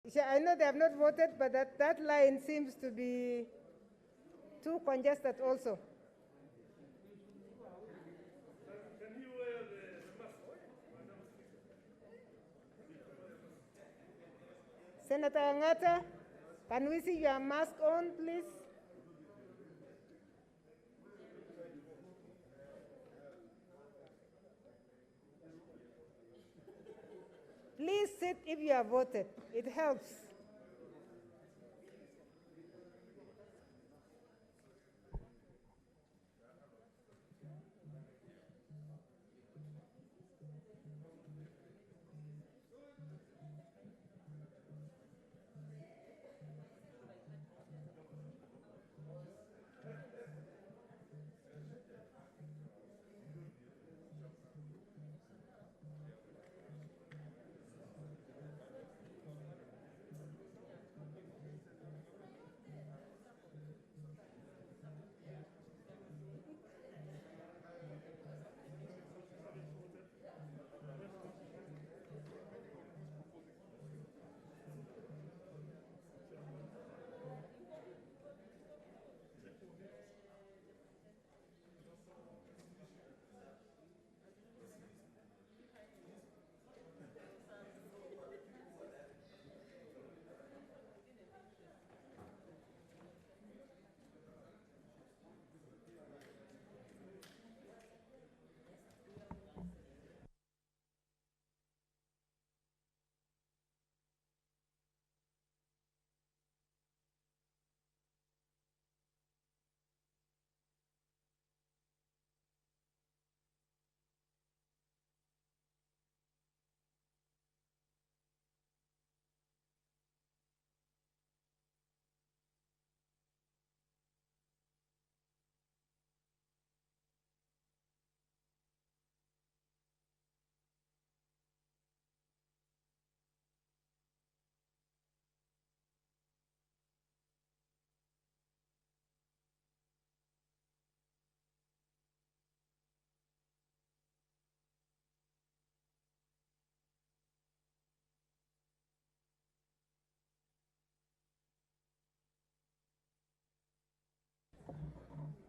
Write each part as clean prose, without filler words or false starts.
I know they have not voted, but that line seems to be too congested also. Can you wear the mask? Senator Angata, can we see your mask on, please? Please sit if you have voted. It helps.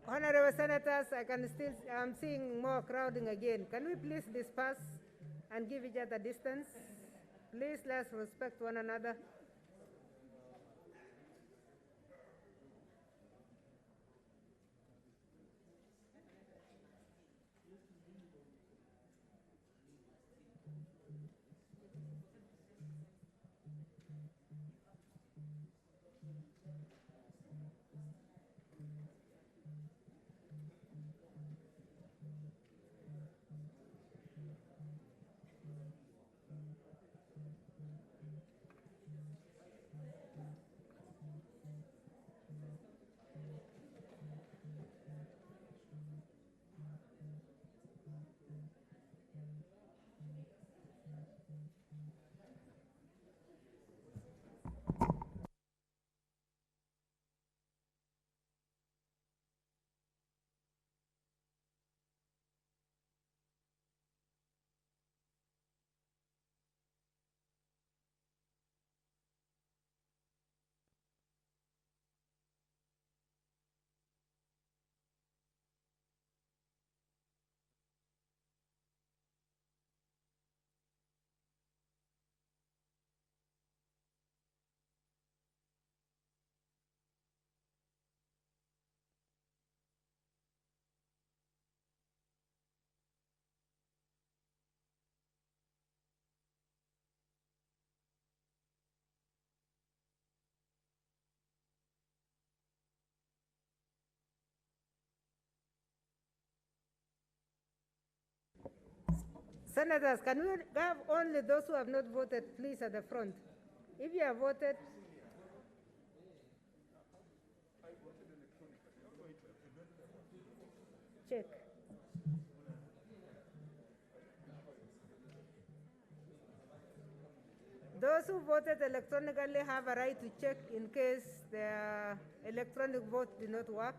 Honorable Senators, I'm seeing more crowding again. Can we please disperse and give each other distance? Please, let's respect one another. Senators, can we have only those who have not voted, please, at the front? If you have voted, check. Those who voted electronically have a right to check in case their electronic vote did not work.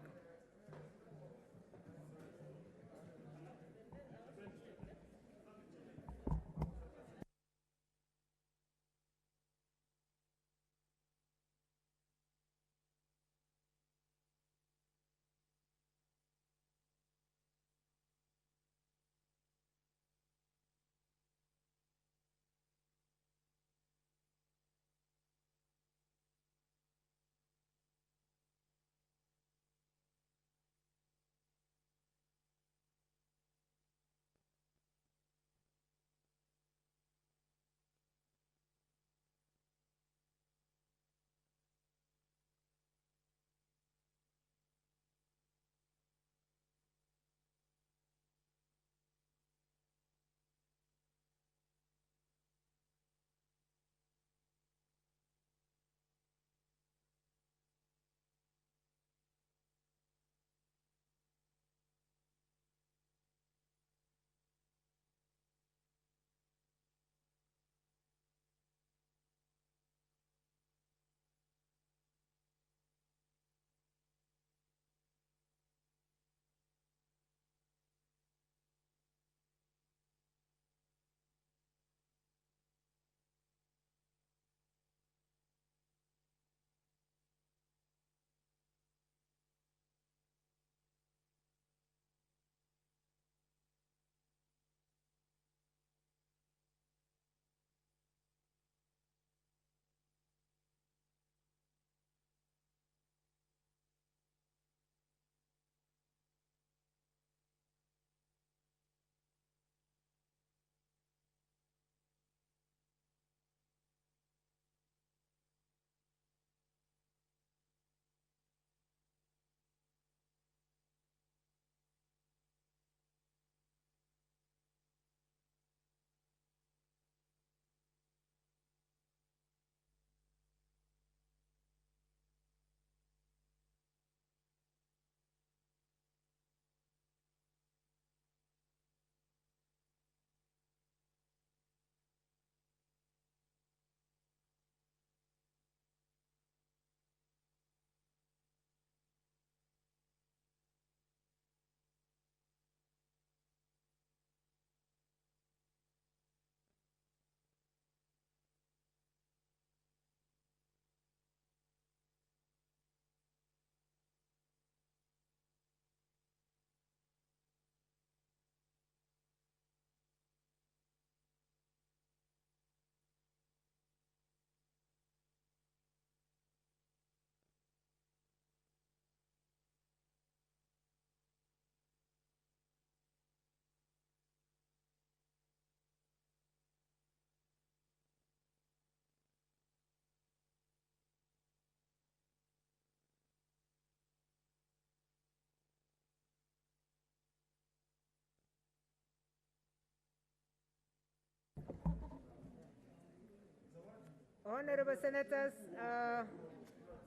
Honorable Senators,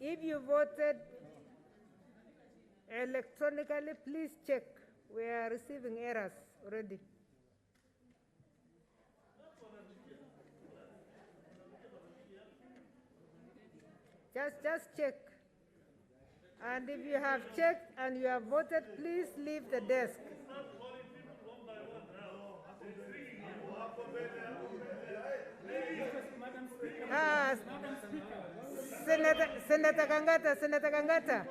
if you voted electronically, please check. We are receiving errors already. Just check. And if you have checked and you have voted, please leave the desk. Senator Kangata.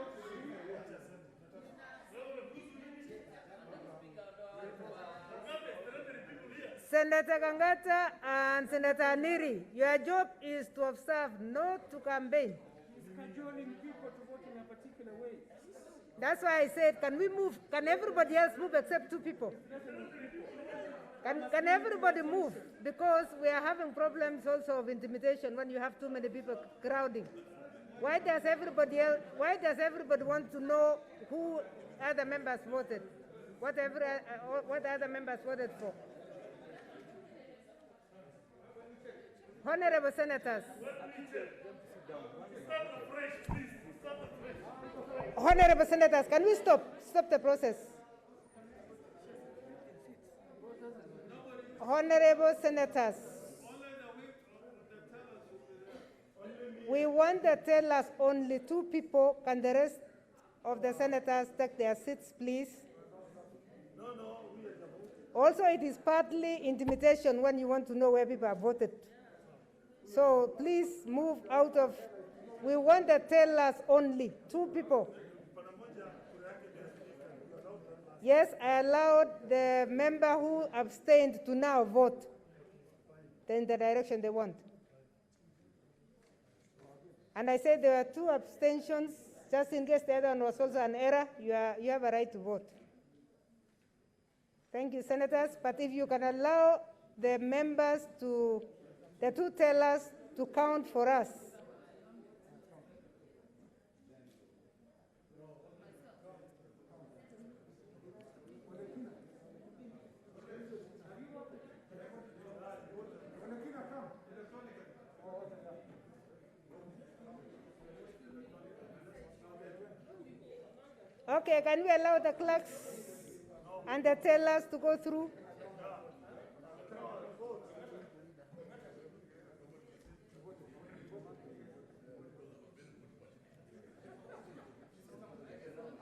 Senator Kangata and Senator Niri, your job is to observe, not to campaign. Scheduling people to vote in a particular way. That's why I said, can we move? Can everybody else move except two people? Can everybody move? Because we are having problems also of intimidation when you have too many people crowding. Why does everybody want to know who other members voted? What other members voted for? Honorable Senators. Honorable Senators, can we stop the process? Honorable Senators, we want the tellers only 2 people. Can the rest of the senators take their seats, please? Also, it is partly intimidation when you want to know where people have voted. So please move out of. We want the tellers only 2 people. Yes, I allowed the member who abstained to now vote in the direction they want. And I said there were 2 abstentions, just in case the other one was also an error. You have a right to vote. Thank you, Senators. But if you can allow the members the 2 tellers to count for us. Okay, can we allow the clerks and the tellers to go through?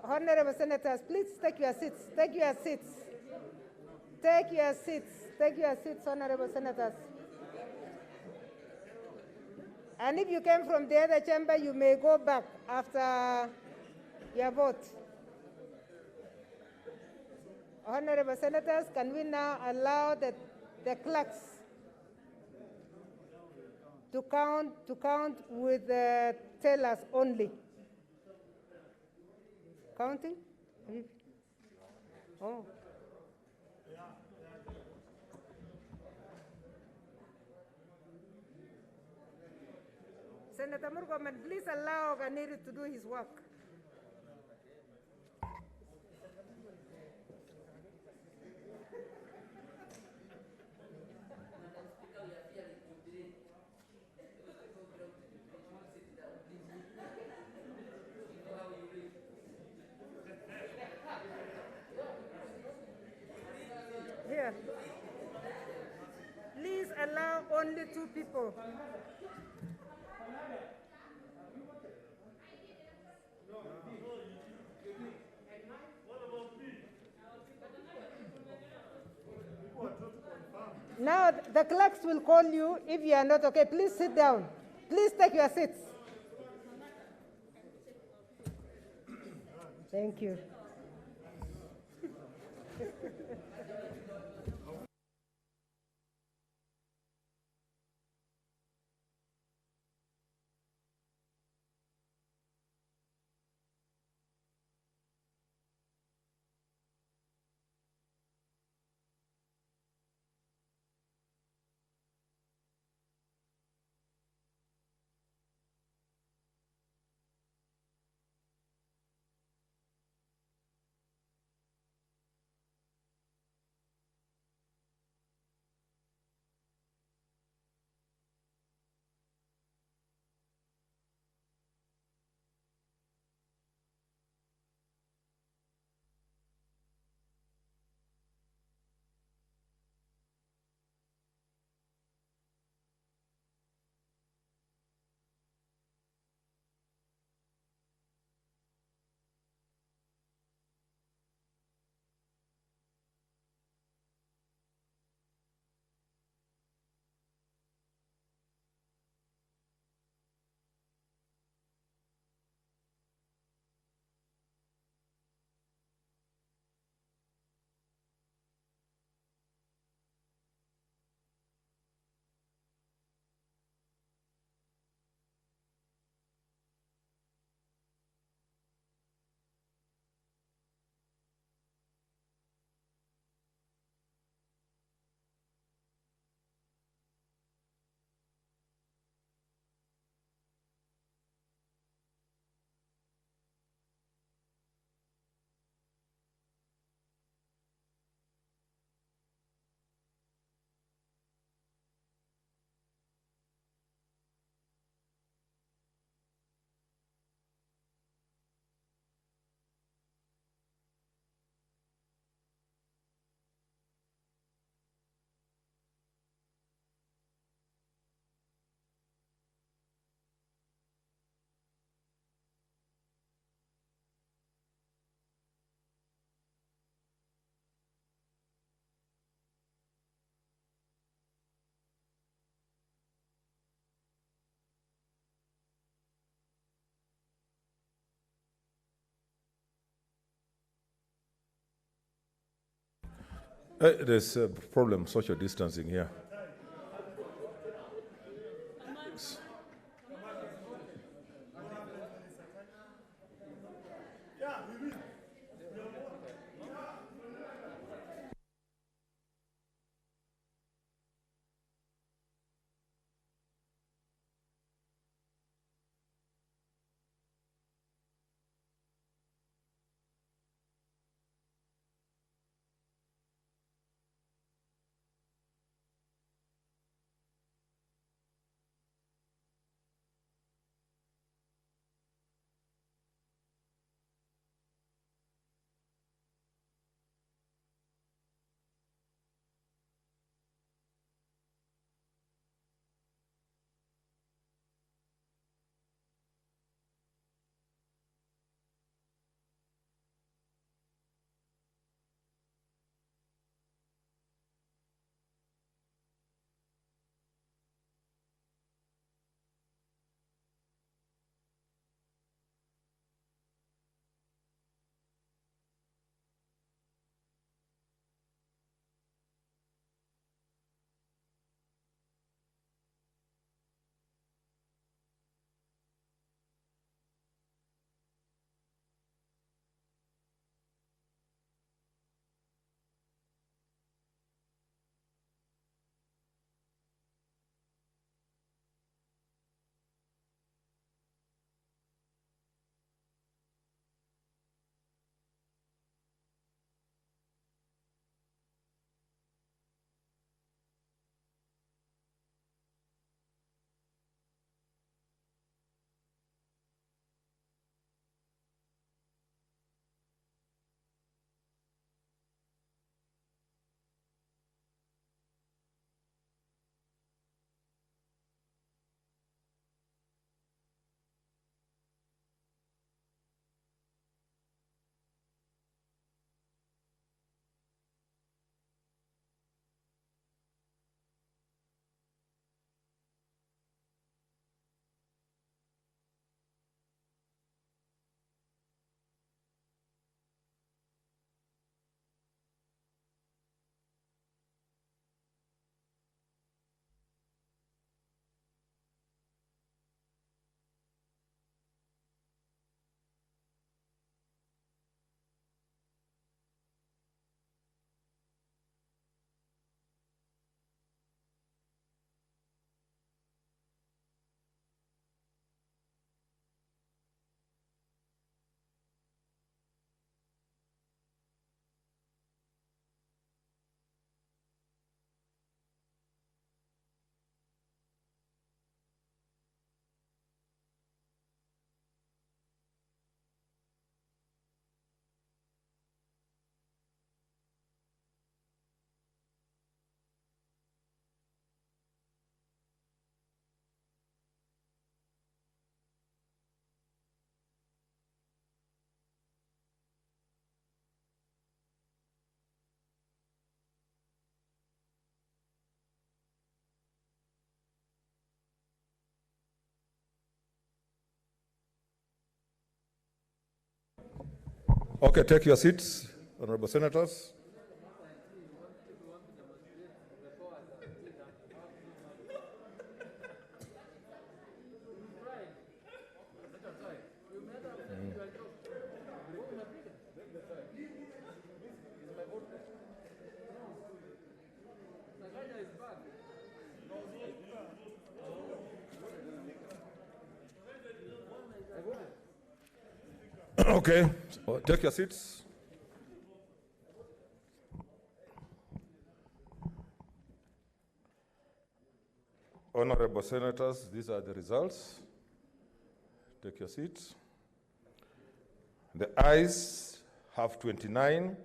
Honorable Senators, please take your seats. Take your seats. Take your seats. Take your seats, Honorable Senators. And if you came from the other chamber, you may go back after your vote. Honorable Senators, can we now allow the clerks to count with the tellers only? Counting? Oh. Senator Murkomen, please allow Ganiri to do his work. Here. Please allow only 2 people. Now the clerks will call you if you are not okay. Please sit down. Please take your seats. Thank you. There's a problem, social distancing here. Okay, take your seats, honorable senators. Okay, so take your seats. Honorable senators, these are the results. Take your seats. The ayes have 29,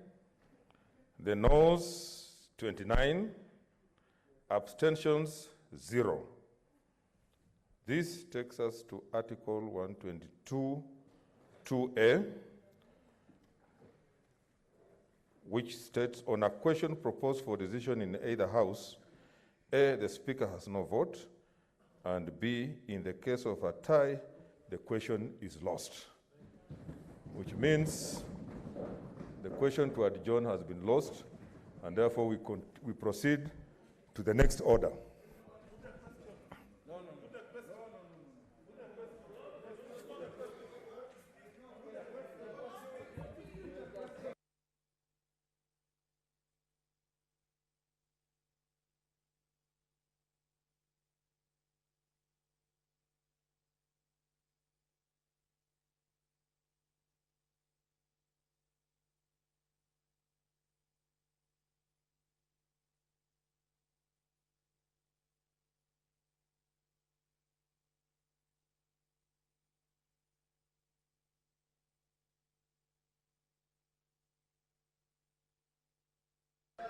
the noes 29, abstentions 0. This takes us to Article 122, 2A, which states on a question proposed for decision in either house, A, the speaker has no vote, and B, in the case of a tie, the question is lost, which means the question to adjourn has been lost And therefore, we proceed to the next order.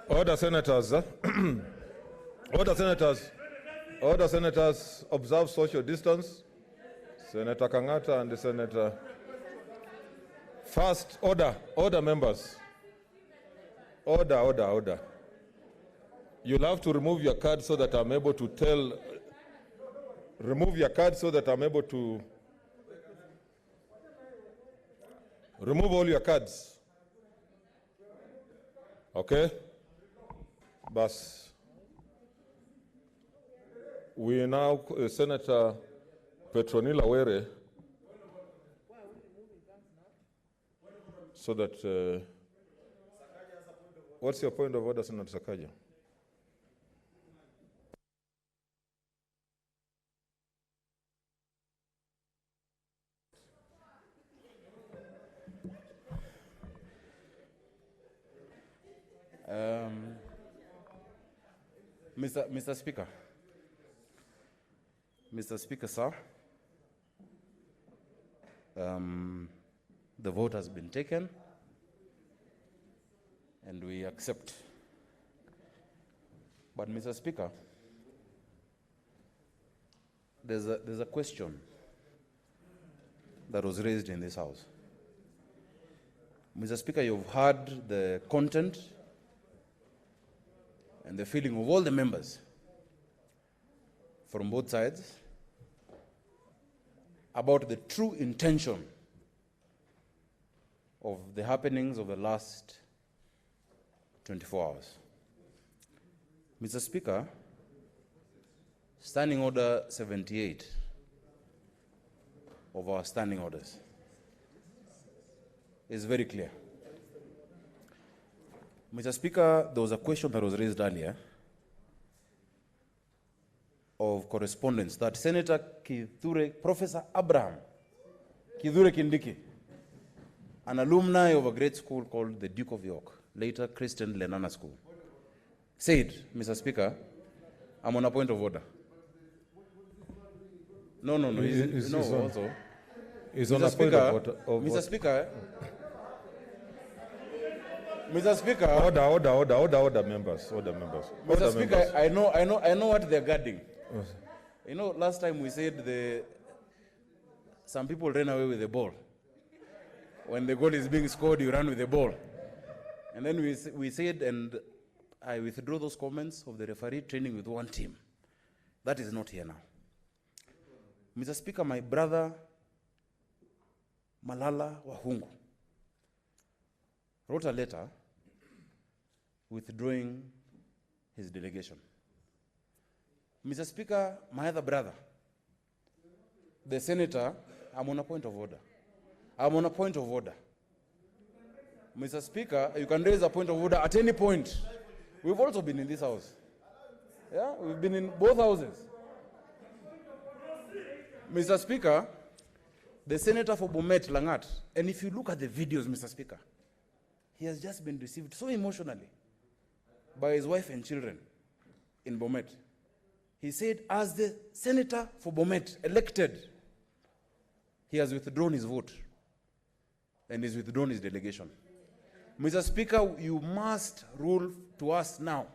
Order, senators. Order, senators. Order, senators. Observe social distance. Senator Kangata and the Senator. First, order. Order, members. Order, order, order. You'll have to remove your card so that I'm able to tell. Remove your card so that I'm able to. Remove all your cards. Okay? Bas. We now, Senator Petronila Were, so that, what's your point of order, Senator Sakaja? Mr. Speaker. Mr. Speaker, sir. The vote has been taken and we accept. But Mr. Speaker, there's a question that was raised in this House. Mr. Speaker, you've heard the content and the feeling of all the members from both sides about the true intention of the happenings of the last 24 hours. Mr. Speaker, Standing Order 78 of our standing orders is very clear. Mr. Speaker, there was a question that was raised earlier of correspondence that Senator Professor Abraham Kithure Kindiki, an alumni of a great school called the Duke of York, later Christian Lenana School, said, Mr. Speaker, I'm on a point of order. No, he's also. He's on a point of order. Mr. Speaker, Mr. Speaker. Order, members. Order, members. Mr. Speaker, I know what they're guarding. You know, last time we said some people ran away with the ball. When the goal is being scored, you run with the ball. And then we said, and I withdraw those comments of the referee training with one team. That is not here now. Mr. Speaker, my brother Malala Wahungu wrote a letter withdrawing his delegation. Mr. Speaker, my other brother, the senator, I'm on a point of order. I'm on a point of order. Mr. Speaker, you can raise a point of order at any point. We've also been in this house. Yeah, we've been in both houses. Mr. Speaker, the senator for Bomet, Langat, and if you look at the videos, Mr. Speaker, he has just been received so emotionally by his wife and children in Bomet. He said, as the senator for Bomet, elected, he has withdrawn his vote and he's withdrawn his delegation. Mr. Speaker, you must rule to us now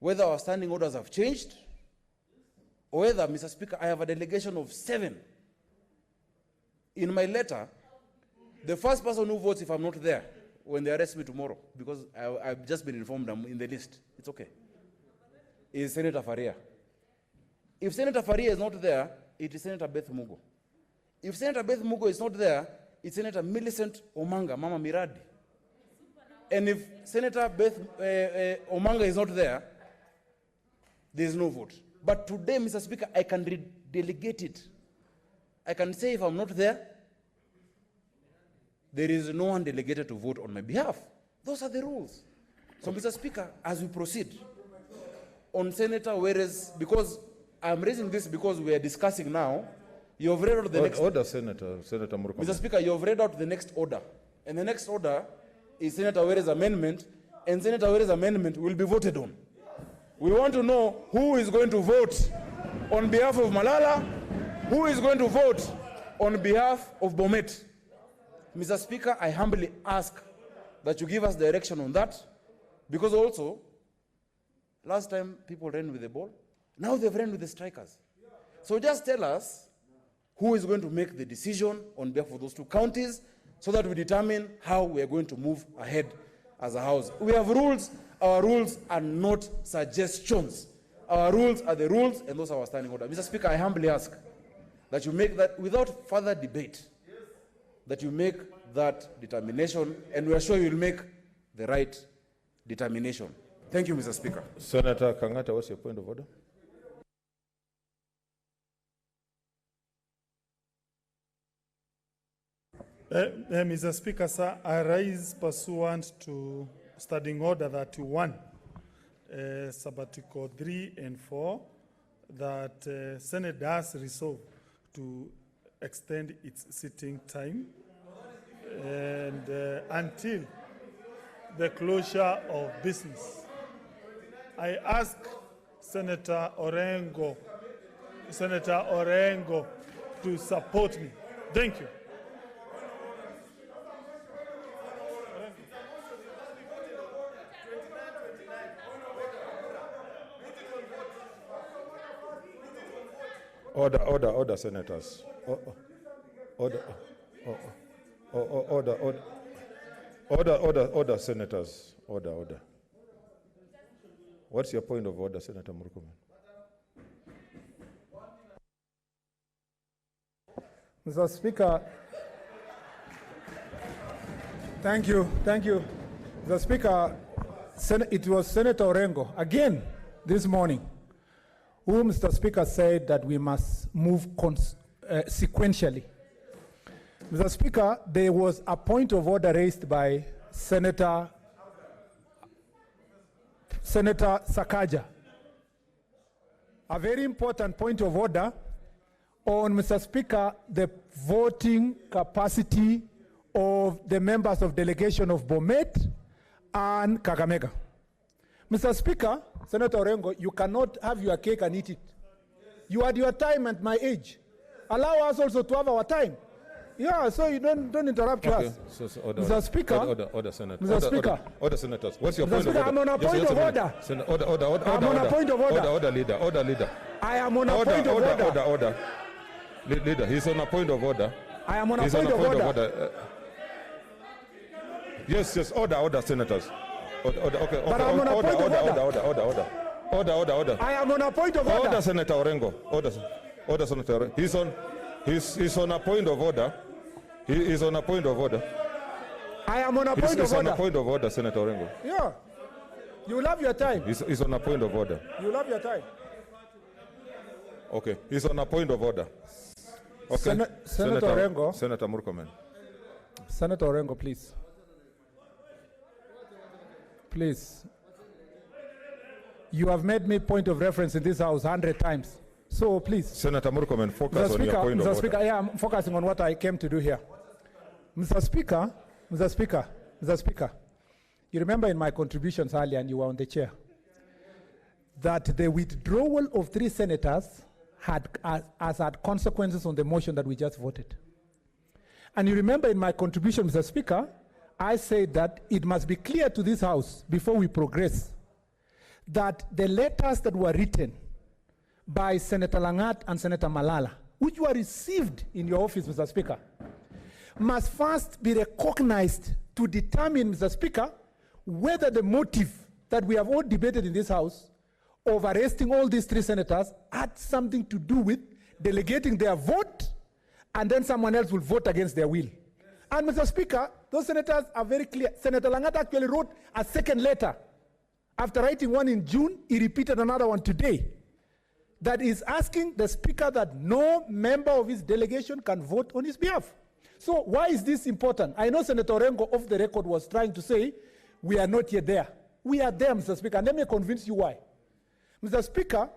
whether our standing orders have changed or whether, Mr. Speaker, I have a delegation of 7. In my letter, the first person who votes if I'm not there when they arrest me tomorrow, because I've just been informed I'm in the list, it's okay, is Senator Faria. If Senator Faria is not there, it is Senator Beth Mugo. If Senator Beth Mugo is not there, it's Senator Millicent Omanga, Mama Miradi. And if Senator Beth Omanga is not there, there is no vote. But today, Mr. Speaker, I can delegate it. I can say if I'm not there, there is no one delegated to vote on my behalf. Those are the rules. So, Mr. Speaker, as we proceed on Senator Were's, because I'm raising this because we are discussing now, you have read out the next order, Senator Murkomen. Mr. Speaker, you have read out the next order. And the next order is Senator Were's amendment, and Senator Were's amendment will be voted on. We want to know who is going to vote on behalf of Malala, who is going to vote on behalf of Bomet. Mr. Speaker, I humbly ask that you give us direction on that, because also, last time people ran with the ball, now they've ran with the strikers. So just tell us who is going to make the decision on behalf of those two counties so that we determine how we are going to move ahead as a house. We have rules. Our rules are not suggestions. Our rules are the rules, and those are our standing order. Mr. Speaker, I humbly ask that you make that, without further debate, that you make that determination, and we are sure you will make the right determination. Thank you, Mr. Speaker. Senator Kangata, what's your point of order? Mr. Speaker, sir, I rise pursuant to Standing Order 31, Sabbatical 3 and 4, that Senate does resolve to extend its sitting time and until the closure of business. I ask Senator Orengo to support me. Thank you. Order, senators. Order, senators. Order. What's your point of order, Senator Murkomen? Mr. Speaker, thank you. Mr. Speaker, it was Senator Orengo, again, this morning, who, Mr. Speaker, said that we must move sequentially. Mr. Speaker, there was a point of order raised by Senator Sakaja. A very important point of order on, Mr. Speaker, the voting capacity of the members of delegation of Bomet and Kakamega. Mr. Speaker, Senator Orengo, you cannot have your cake and eat it. You had your time at my age. Allow us also to have our time. Yeah, so you don't interrupt us. So order, Mr. Speaker. Order, Senator. Mr. Speaker. Order, senators. What's your Mr. point Speaker, of order? I'm on a point of order. I'm on a point of order. Order, leader. I am on a point of order. Order. Leader, he's on a point of order. I am on a point of order. Yes, order, senators. Okay. But I'm on a point of order. Order. I am on a point of order. Order, Senator Orengo. Order, Senator Orengo. He's on a point of order. He is on a point of order. I am on a point of order. He's on a point of order, Senator Orengo. Yeah. You will have your time. He's on a point of order. You will have your time. Okay. He's on a point of order. Okay. Senator Orengo. Senator Murkomen. Senator Orengo, please. Please. You have made me point of reference in this house 100 times. So please. Senator Murkomen, focus on your point of order. Mr. Speaker, yeah, I'm focusing on what I came to do here. Mr. Speaker, you remember in my contributions earlier, and you were on the chair, that the withdrawal of 3 senators had consequences on the motion that we just voted. And you remember in my contribution, Mr. Speaker, I said that it must be clear to this House before we progress that the letters that were written by Senator Langat and Senator Malala, which were received in your office, Mr. Speaker, must first be recognized to determine, Mr. Speaker, whether the motive that we have all debated in this House of arresting all these 3 senators had something to do with delegating their vote, and then someone else will vote against their will. And Mr. Speaker, those senators are very clear. Senator Langat actually wrote a second letter. After writing one in June, he repeated another one today that is asking the Speaker that no member of his delegation can vote on his behalf. So why is this important? I know Senator Orengo off the record was trying to say, we are not yet there. We are there, Mr. Speaker, and let me convince you why. Mr. Speaker,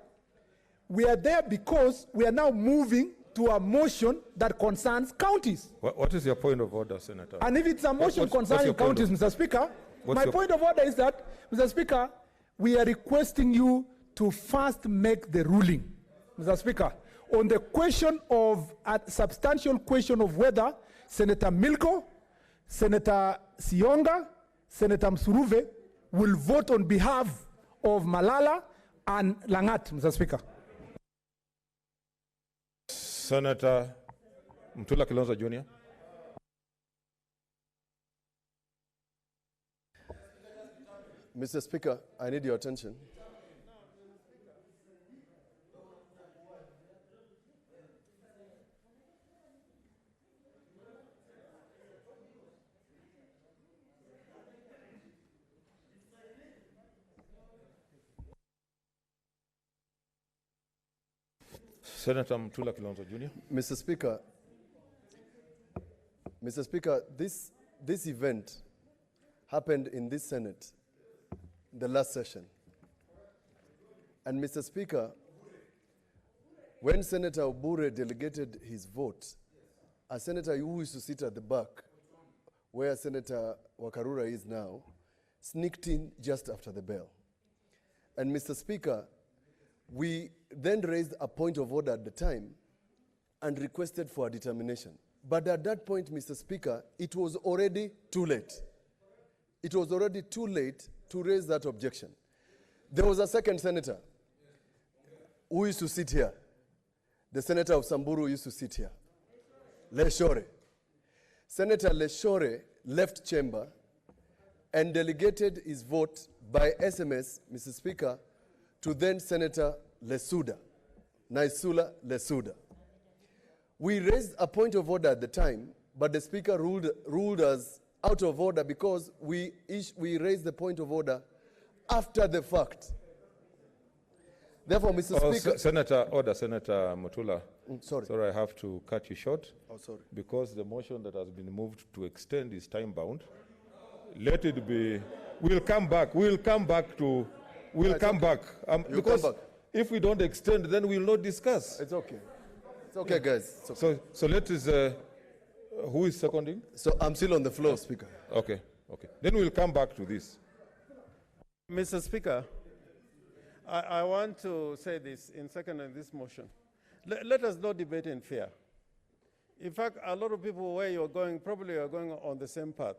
we are there because we are now moving to a motion that concerns counties. What is your point of order, Senator? And if it's a motion concerning counties, Mr. Speaker, my point of order is that, Mr. Speaker, we are requesting you to first make the ruling, Mr. Speaker, on the question of, a substantial question of whether Senator Milko, Senator Sionga, Senator Msuruve will vote on behalf of Malala and Langat, Mr. Speaker. Senator Mutula Kilonzo Jr. Mr. Speaker, I need your attention. Senator Mutula Kilonzo Jr. Mr. Speaker, this event happened in this Senate, the last session. And Mr. Speaker, when Senator Obure delegated his vote, a senator who used to sit at the back, where Senator Wakarura is now, sneaked in just after the bell. And Mr. Speaker, we then raised a point of order at the time and requested for a determination. But at that point, Mr. Speaker, it was already too late. It was already too late to raise that objection. There was a second senator who used to sit here. The senator of Samburu used to sit here. Leshore. Senator Leshore left chamber and delegated his vote by SMS, Mr. Speaker, to then Senator Lesuda, Naisula Lesuda. We raised a point of order at the time, but the Speaker ruled us out of order because we raised the point of order after the fact. Therefore, Mr. Speaker... Senator Mutula. Sorry. Sorry, I have to cut you short. Oh, sorry. Because the motion that has been moved to extend is time-bound. Let it be... We'll come back. We'll come back to... We'll come back. Because come back. If we don't extend, then we'll not discuss. It's okay. It's okay, guys. It's okay. So let us... who is seconding? So I'm still on the floor, Speaker. Okay. Then we'll come back to this. Mr. Speaker, I want to say this in seconding this motion. Let us not debate in fear. In fact, a lot of people where you're going, probably you're going on the same path.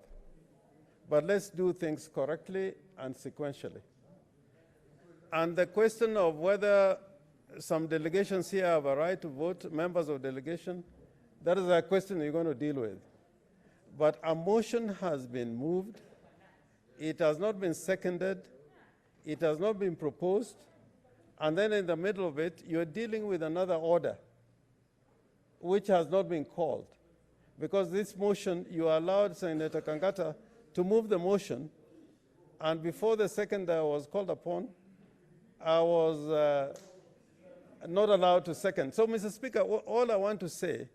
But let's do things correctly and sequentially. And the question of whether some delegations here have a right to vote, members of delegation, that is a question you're going to deal with. But a motion has been moved. It has not been seconded. It has not been proposed. And then in the middle of it, you're dealing with another order, which has not been called. Because this motion, you allowed Senator Kangata to move the motion, and before the seconder was called upon, I was not allowed to second. So, Mr. Speaker, all I want to say,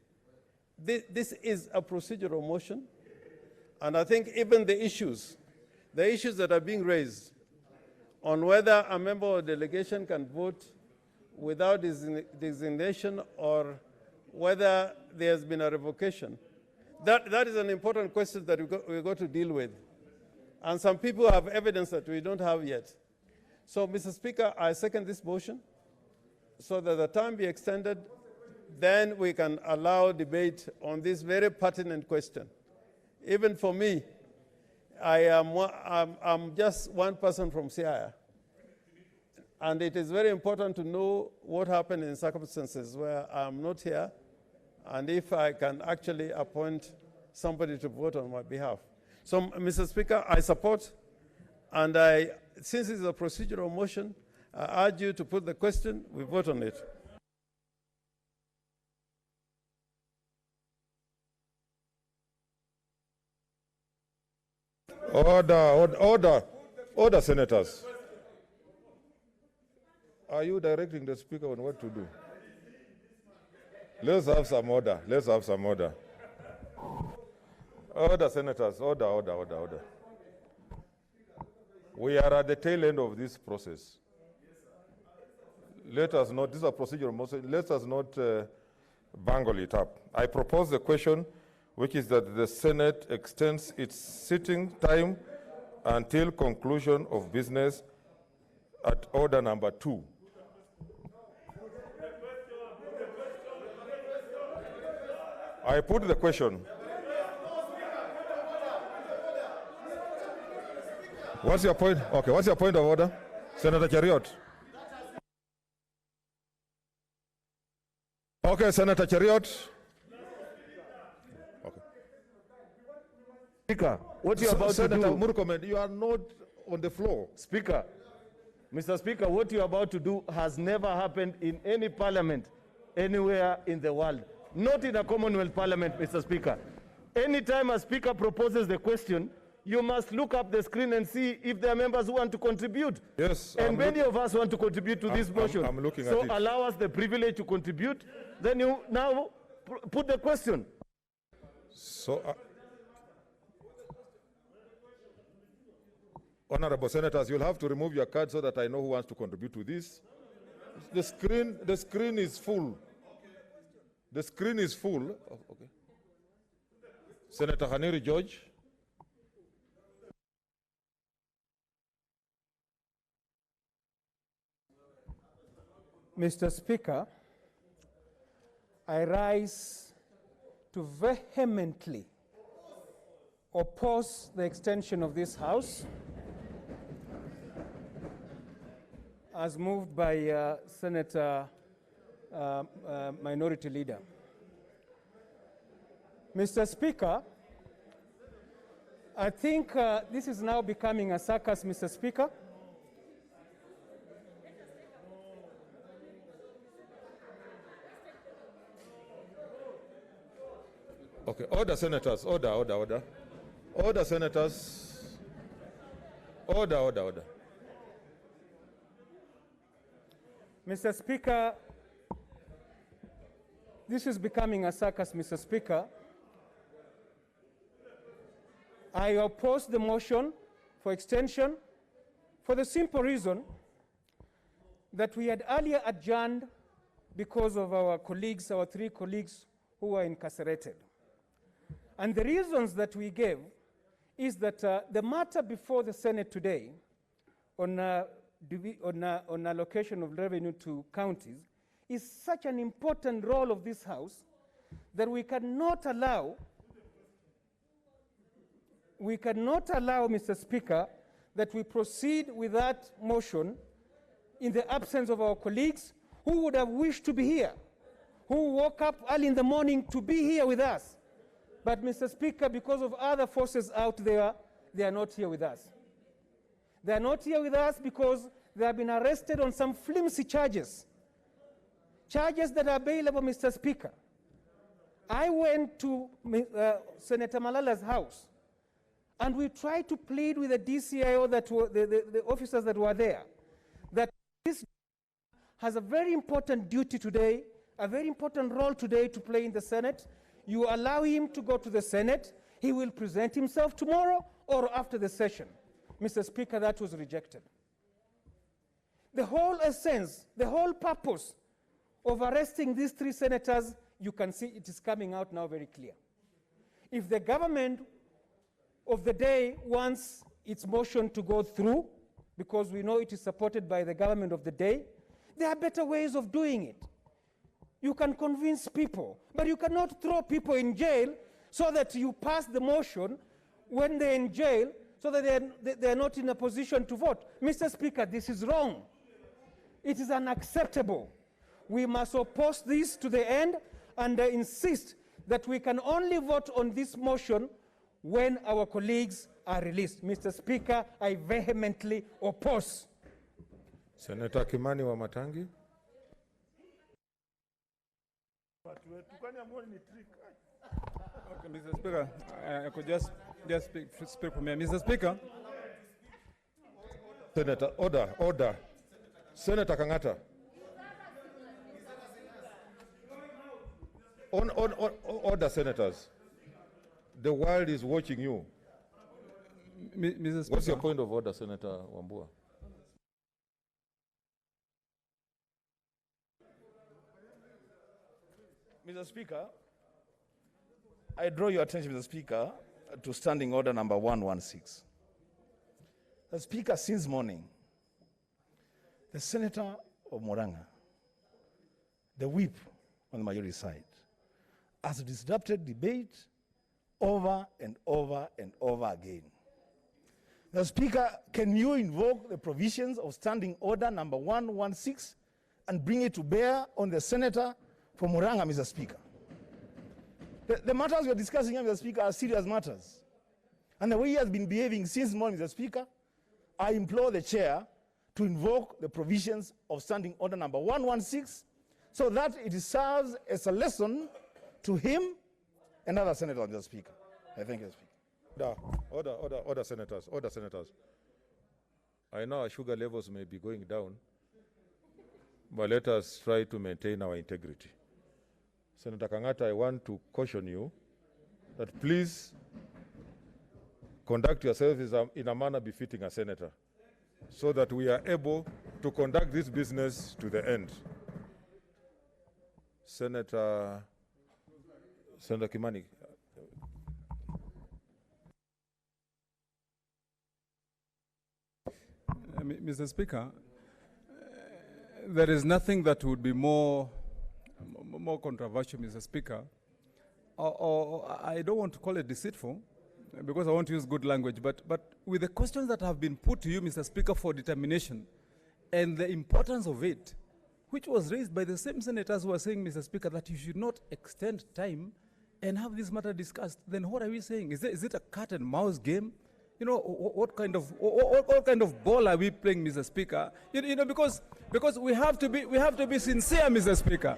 this is a procedural motion, and I think even the issues that are being raised on whether a member of the delegation can vote without designation or whether there has been a revocation, that is an important question that we've got to deal with. And some people have evidence that we don't have yet. So, Mr. Speaker, I second this motion so that the time be extended, then we can allow debate on this very pertinent question. Even for me, I'm just one person from Siaya. And it is very important to know what happened in circumstances where I'm not here, and if I can actually appoint somebody to vote on my behalf. So, Mr. Speaker, I support, and since it's a procedural motion, I urge you to put the question, we vote on it. Order, senators. Are you directing the speaker on what to do? Let's have some order. Let's have some order. Order, senators. Order. We are at the tail end of this process. Let us not, this is a procedural motion, let us not bungle it up. I propose the question, which is that the Senate extends its sitting time until conclusion of business at order number 2. I put the question. What's your point? Okay, what's your point of order? Senator Chariot. Okay, Senator Chariot. Okay. Speaker, what you're about Senator to do... Murkomen, you are not on the floor. Speaker, Mr. Speaker, what you're about to do has never happened in any parliament anywhere in the world. Not in a Commonwealth parliament, Mr. Speaker. Anytime a speaker proposes the question, you must look up the screen and see if there are members who want to contribute. Yes. And many of us want to contribute to this motion. I'm looking at so it. allow us the privilege to contribute. Then you now put the question. So, honorable senators, you'll have to remove your card so that I know who wants to contribute to this. The screen is full. The screen is full. Oh, okay. Senator Haniri George. Mr. Speaker, I rise to vehemently oppose the extension of this House as moved by Senator Minority Leader. Mr. Speaker, I think this is now becoming a circus, Mr. Speaker. Okay, order, senators. Order. Order, senators. Order. Mr. Speaker, this is becoming a circus, Mr. Speaker. I oppose the motion for extension for the simple reason that we had earlier adjourned because of our colleagues, our 3 colleagues who were incarcerated. And the reasons that we gave is that the matter before the Senate today on allocation of revenue to counties is such an important role of this House that we cannot allow, Mr. Speaker, that we proceed with that motion in the absence of our colleagues who would have wished to be here, who woke up early in the morning to be here with us. But, Mr. Speaker, because of other forces out there, they are not here with us. They are not here with us because they have been arrested on some flimsy charges. Charges that are available, Mr. Speaker. I went to Senator Malala's house, and we tried to plead with the DCIO, that were the officers that were there, that this has a very important duty today, a very important role today to play in the Senate. You allow him to go to the Senate, he will present himself tomorrow or after the session. Mr. Speaker, that was rejected. The whole essence, the whole purpose of arresting these 3 senators, you can see it is coming out now very clear. If the government of the day wants its motion to go through, because we know it is supported by the government of the day, there are better ways of doing it. You can convince people, but you cannot throw people in jail so that you pass the motion when they're in jail so that they're not in a position to vote. Mr. Speaker, this is wrong. It is unacceptable. We must oppose this to the end and insist that we can only vote on this motion when our colleagues are released. Mr. Speaker, I vehemently oppose. Senator Kimani wa Matangi. Okay, Mr. Speaker, I could just Dear Speaker Premier, Mr. Speaker. Senator, order. Senator Kangata. Order, senators. The world is watching you. Mr. Speaker. What's your point of order, Senator Wambua? Mr. Speaker, I draw your attention, Mr. Speaker, to Standing Order number 116. The Speaker, since morning, the Senator of Moranga, the whip on the majority side, has disrupted debate over and over and over again. The Speaker, can you invoke the provisions of Standing Order number 116 and bring it to bear on the Senator for Moranga, Mr. Speaker? The matters we are discussing here, Mr. Speaker, are serious matters. And the way he has been behaving since morning, Mr. Speaker, I implore the chair to invoke the provisions of Standing Order number 116 so that it serves as a lesson to him and other senators, Mr. Speaker. I thank you, Mr. Speaker. Order, senators. Order, senators. I know our sugar levels may be going down, but let us try to maintain our integrity. Senator Kangata, I want to caution you that please conduct yourself in a manner befitting a senator so that we are able to conduct this business to the end. Senator Kimani. Mr. Speaker, there is nothing that would be more controversial, Mr. Speaker, or I don't want to call it deceitful, because I want to use good language, but with the questions that have been put to you, Mr. Speaker, for determination, and the importance of it, which was raised by the same senators who are saying, Mr. Speaker, that you should not extend time and have this matter discussed, then what are we saying? Is it a cat and mouse game? You know, what kind of ball are we playing, Mr. Speaker? You know, because we have to be sincere, Mr. Speaker.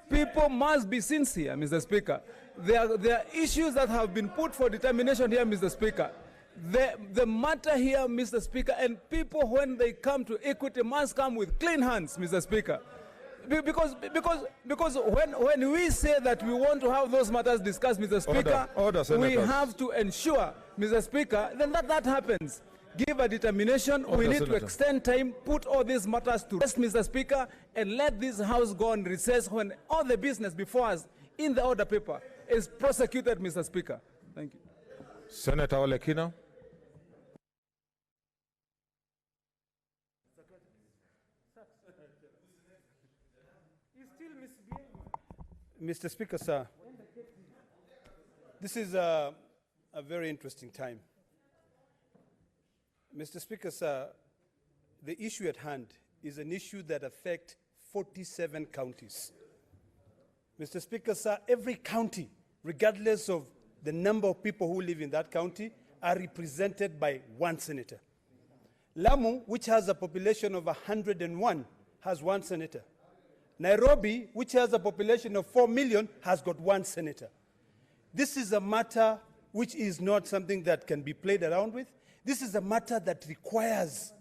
People must be sincere, Mr. Speaker. There are issues that have been put for determination here, Mr. Speaker. The matter here, Mr. Speaker, and people, when they come to equity, must come with clean hands, Mr. Speaker. Because when we say that we want to have those matters discussed, Mr. Speaker, we have to ensure, Mr. Speaker, then that happens. Give a determination. We need to extend time, put all these matters to rest, Mr. Speaker, and let this House go on recess when all the business before us in the order paper is prosecuted, Mr. Speaker. Thank you. Senator Olekina. Mr. Speaker, sir, this is a very interesting time. Mr. Speaker, sir, the issue at hand is an issue that affects 47 counties. Mr. Speaker, sir, every county, regardless of the number of people who live in that county, are represented by one senator. Lamu, which has a population of 101, has one senator. Nairobi, which has a population of 4 million, has got one senator. This is a matter which is not something that can be played around with. This is a matter that requires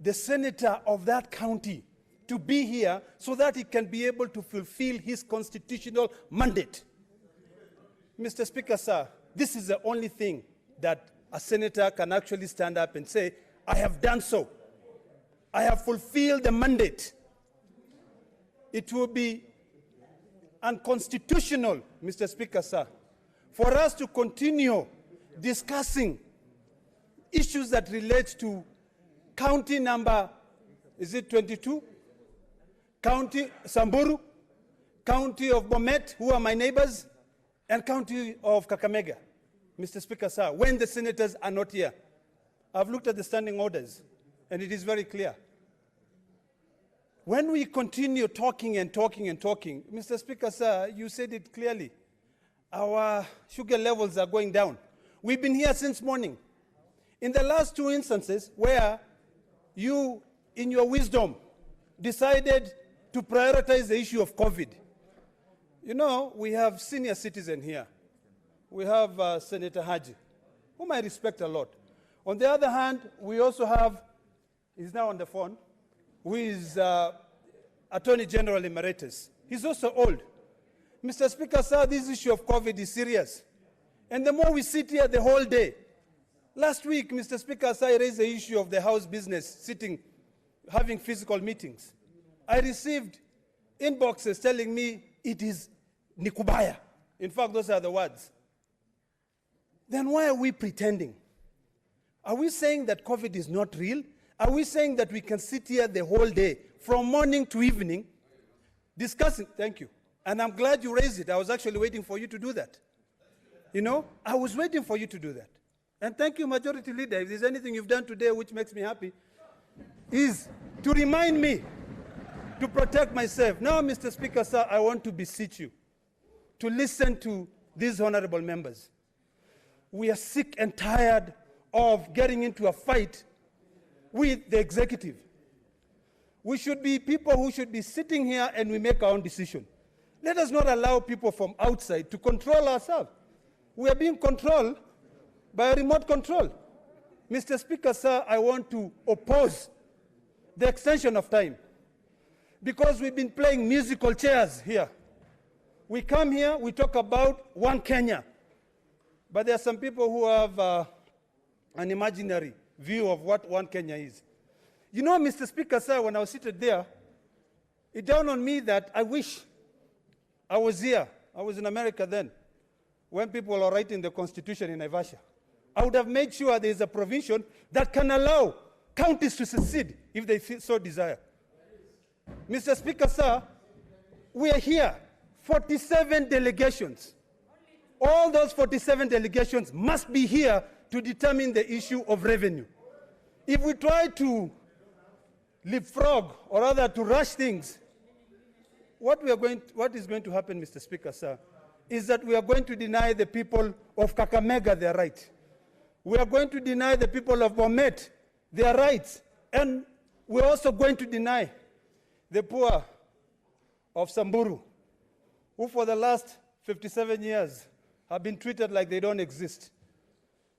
the senator of that county to be here so that he can be able to fulfill his constitutional mandate. Mr. Speaker, sir, this is the only thing that a senator can actually stand up and say, I have done so. I have fulfilled the mandate. It will be unconstitutional, Mr. Speaker, sir, for us to continue discussing issues that relate to county number, is it 22? County Samburu, county of Bomet, who are my neighbors, and county of Kakamega, Mr. Speaker, sir, when the senators are not here. I've looked at the standing orders, and it is very clear. When we continue talking and talking and talking, Mr. Speaker, sir, you said it clearly, our sugar levels are going down. We've been here since morning. In the last two instances where you, in your wisdom, decided to prioritize the issue of COVID, you know, we have senior citizens here. we have Senator Haji, whom I respect a lot. On the other hand, we also have, he's now on the phone, who is Attorney General Emeritus. He's also old. Mr. Speaker, sir, this issue of COVID is serious. And the more we sit here the whole day, last week, Mr. Speaker, sir, I raised the issue of the House business sitting, having physical meetings. I received inboxes telling me it is Nikubaya. In fact, those are the words. Then why are we pretending? Are we saying that COVID is not real? Are we saying that we can sit here the whole day, from morning to evening, discussing? Thank you. And I'm glad you raised it. I was actually waiting for you to do that. You know, I was waiting for you to do that. And thank you, Majority Leader. If there's anything you've done today which makes me happy, is to remind me to protect myself. Now, Mr. Speaker, sir, I want to beseech you to listen to these honorable members. We are sick and tired of getting into a fight with the executive. We should be people who should be sitting here and we make our own decision. Let us not allow people from outside to control ourselves. We are being controlled by a remote control. Mr. Speaker, sir, I want to oppose the extension of time because we've been playing musical chairs here. We come here, we talk about one Kenya, but there are some people who have an imaginary view of what one Kenya is. You know, Mr. Speaker, sir, when I was seated there, it dawned on me that I wish I was here. I was in America then, when people were writing the Constitution in Naivasha. I would have made sure there is a provision that can allow counties to secede if they so desire. Mr. Speaker, sir, we are here, 47 delegations. All those 47 delegations must be here to determine the issue of revenue. If we try to leapfrog, or rather to rush things, what is going to happen, Mr. Speaker, sir, is that we are going to deny the people of Kakamega their right. We are going to deny the people of Bomet their rights. And we're also going to deny the poor of Samburu, who for the last 57 years have been treated like they don't exist.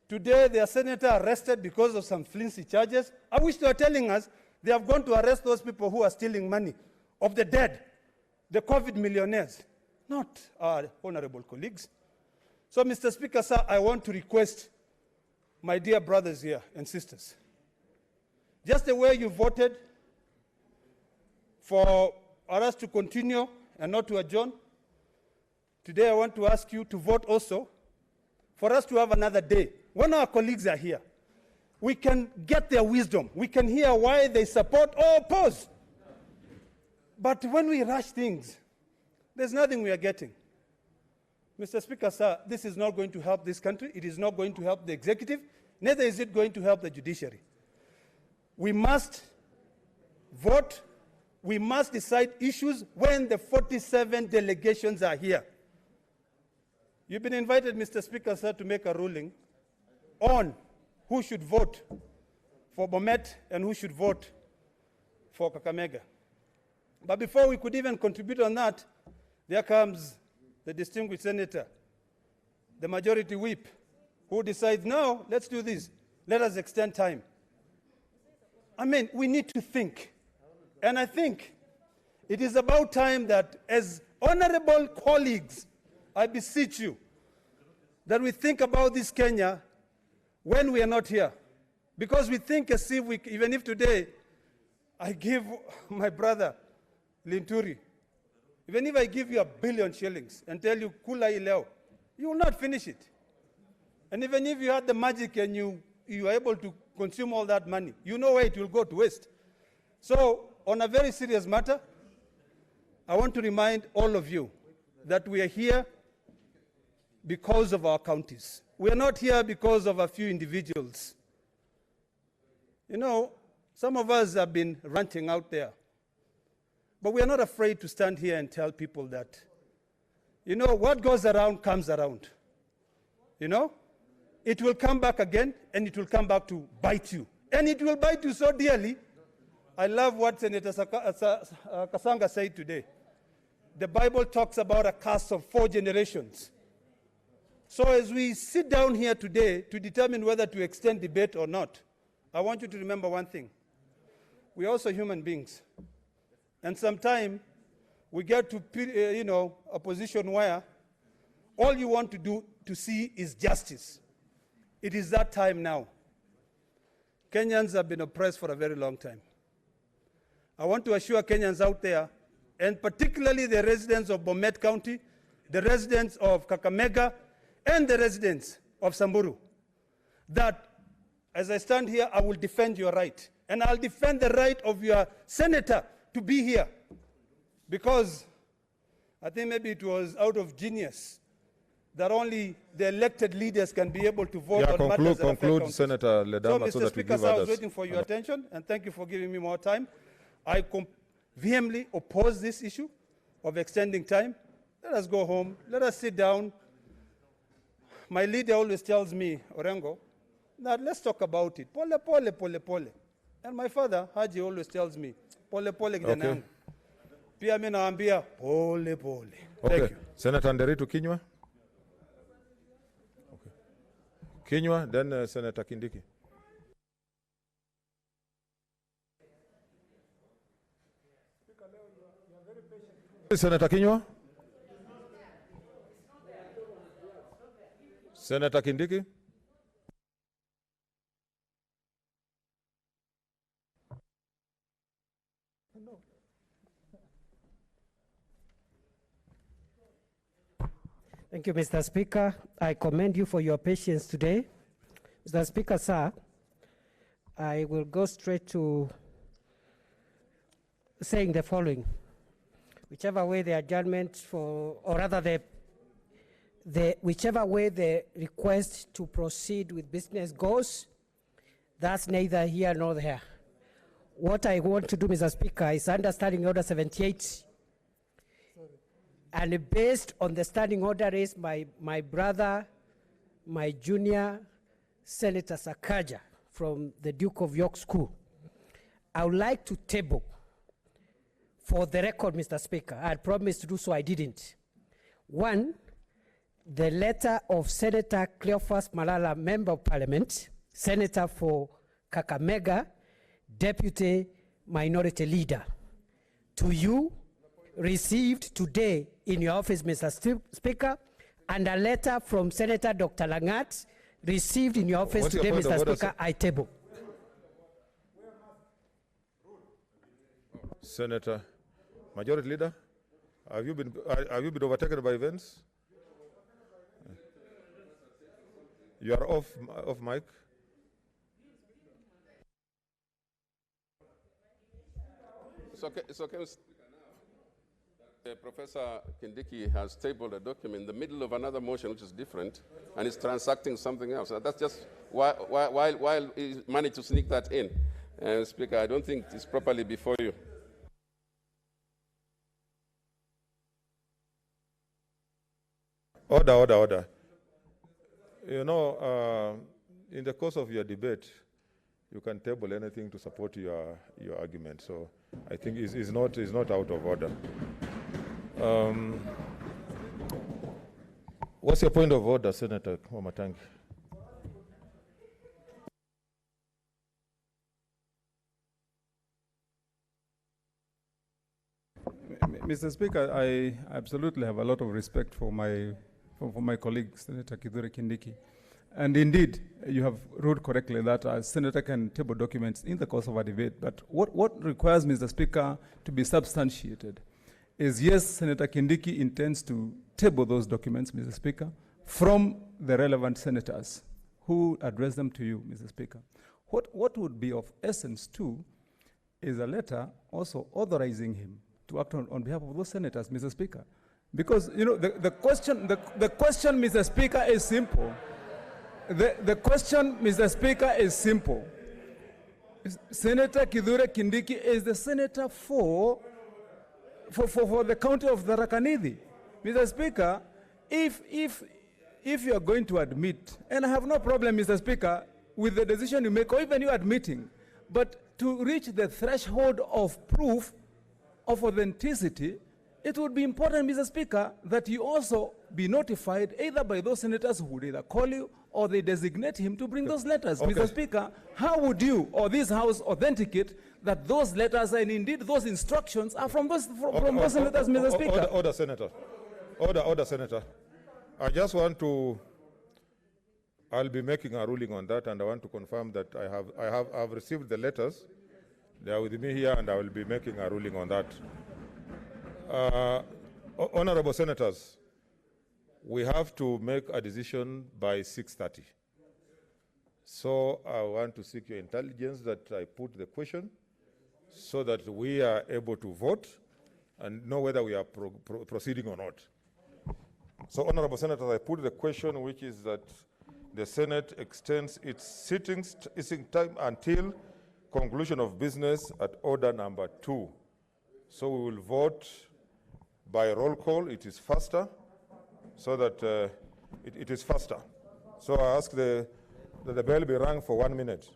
Today, their senator arrested because of some flimsy charges. I wish they were telling us they have gone to arrest those people who are stealing money of the dead, the COVID millionaires, not our honorable colleagues. So, Mr. Speaker, sir, I want to request my dear brothers here and sisters, just the way you voted for us to continue and not to adjourn, today I want to ask you to vote also for us to have another day. When our colleagues are here, we can get their wisdom. We can hear why they support or oppose. But when we rush things, there's nothing we are getting. Mr. Speaker, sir, this is not going to help this country. It is not going to help the executive. Neither is it going to help the judiciary. We must vote. We must decide issues when the 47 delegations are here. You've been invited, Mr. Speaker, sir, to make a ruling on who should vote for Bomet and who should vote for Kakamega. But before we could even contribute on that, there comes the distinguished senator, the majority whip, who decides, no, let's do this. Let us extend time. I mean, we need to think. And I think it is about time that as honorable colleagues, I beseech you, that we think about this Kenya when we are not here. Because we think as if we, even if today I give my brother Linturi, even if I give you 1 billion shillings and tell you, kula ileo, you will not finish it. And even if you had the magic and you are able to consume all that money, you know where it will go to waste. So, on a very serious matter, I want to remind all of you that we are here because of our counties. We are not here because of a few individuals. You know, some of us have been ranting out there. But we are not afraid to stand here and tell people that, you know, what goes around comes around. You know? It will come back again, and it will come back to bite you. And it will bite you so dearly. I love what Senator Kasanga said today. The Bible talks about a curse of 4 generations. So as we sit down here today to determine whether to extend debate or not, I want you to remember one thing. We're also human beings. And sometimes we get to, a position where all you want to see is justice. It is that time now. Kenyans have been oppressed for a very long time. I want to assure Kenyans out there, and particularly the residents of Bomet County, the residents of Kakamega, and the residents of Samburu, that as I stand here, I will defend your right. And I'll defend the right of your senator to be here. Because I think maybe it was out of genius that only the elected leaders can be able to vote on matters that affect counties. Senator Ledama, so Mr. Speaker, I was waiting for your attention, and thank you for giving me more time. I vehemently oppose this issue of extending time. Let us go home. Let us sit down. My leader always tells me, Orengo, that let's talk about it. Pole, pole, pole, pole. And my father, Haji, always tells me, pole, pole, okay. Pia mimi naambia pole, pole. Okay. Thank you. Senator Nderitu Kinyua. Okay. Kinyua, then Senator Kindiki. Senator Kinyua. Senator Kindiki. Thank you, Mr. Speaker. I commend you for your patience today. Mr. Speaker, sir, I will go straight to saying the following. Whichever way the adjournment or rather whichever way the request to proceed with business goes, that's neither here nor there. What I want to do, Mr. Speaker, is under Standing Order 78. And based on the standing order is my brother, my junior, Senator Sakaja from the Duke of York School. I would like to table, for the record, Mr. Speaker, I had promised to do so, I didn't. One, the letter of Senator Cleophas Malala, Member of Parliament, Senator for Kakamega, Deputy Minority Leader, to you, received today in your office, Mr. Speaker, and a letter from Senator Dr. Langat, received in your office today, Mr. Speaker, I table. Senator, Majority Leader, have you been overtaken by events? You are off mic. It's okay. Professor Kindiki has tabled a document in the middle of another motion which is different, and is transacting something else. That's just while he managed to sneak that in. Speaker, I don't think it's properly before you. Order. You know, in the course of your debate, you can table anything to support your argument. So I think it's not out of order. What's your point of order, Senator Wamatangi? Mr. Speaker, I absolutely have a lot of respect for my colleague, Senator Kithure Kindiki. And indeed, you have ruled correctly that a senator can table documents in the course of a debate. But what requires, Mr. Speaker, to be substantiated is, yes, Senator Kindiki intends to table those documents, Mr. Speaker, from the relevant senators who address them to you, Mr. Speaker. What would be of essence, too, is a letter also authorizing him to act on behalf of those senators, Mr. Speaker. Because, you know, the question, Mr. Speaker, is simple. The question, Mr. Speaker, is simple. Senator Kithure Kindiki is the senator for the county of Tharaka Nithi. Mr. Speaker, if you are going to admit, and I have no problem, Mr. Speaker, with the decision you make, or even you admitting, but to reach the threshold of proof of authenticity, it would be important, Mr. Speaker, that you also be notified either by those senators who would either call you or they designate him to bring those letters. Okay. Mr. Speaker, how would you or this House authenticate that those letters and indeed those instructions are from those, from those senators, Mr. Speaker? Order, Senator. Order, Senator. I just want to, I'll be making a ruling on that, and I want to confirm that I've received the letters. They are with me here, and I will be making a ruling on that. Honorable Senators, we have to make a decision by 6:30. So I want to seek your intelligence that I put the question so that we are able to vote and know whether we are proceeding or not. So, Honorable Senators, I put the question, which is that the Senate extends its sitting time until conclusion of business at order number 2. So we will vote by roll call. It is faster, so that it is faster. So I ask that the bell be rung for 1 minute.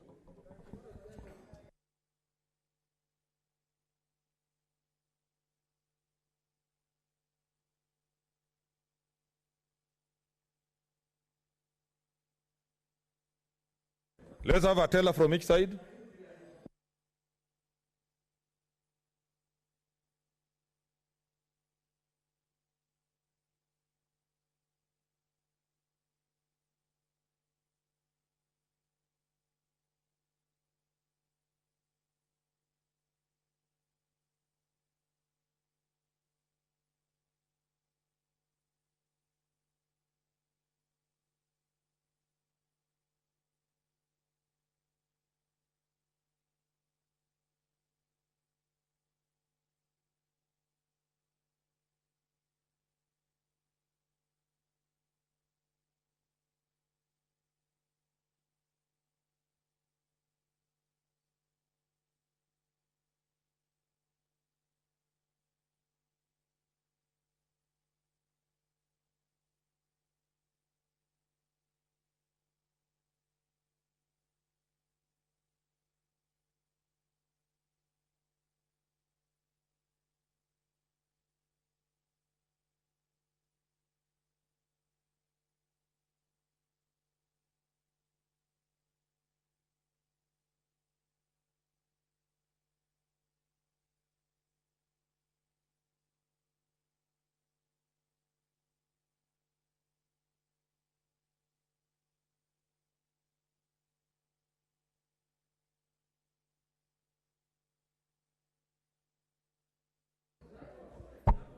Let's have a teller from each side.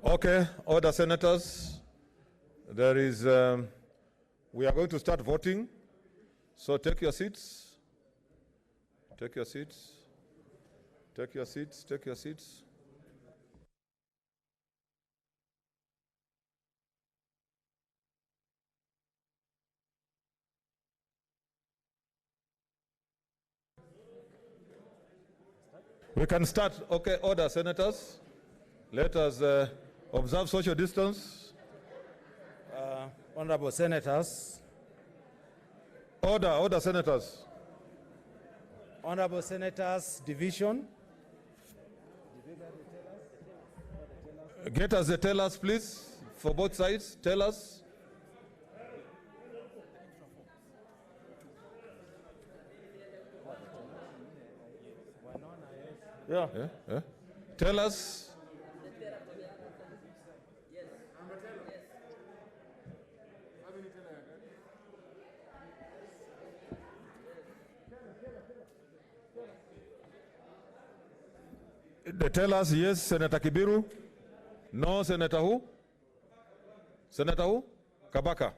Okay, order, Senators. There is, we are going to start voting. So take your seats. Take your seats. Take your seats. Take your seats. We can start. Okay, order, Senators. Let us observe social distance. Honorable Senators. Order, Senators. Honorable Senators, division. Get us the tellers, please, for both sides. Tell us. Yeah. Tell us. They tell us yes, Senator Kibiru. No, Senator who? Senator who? Kabaka.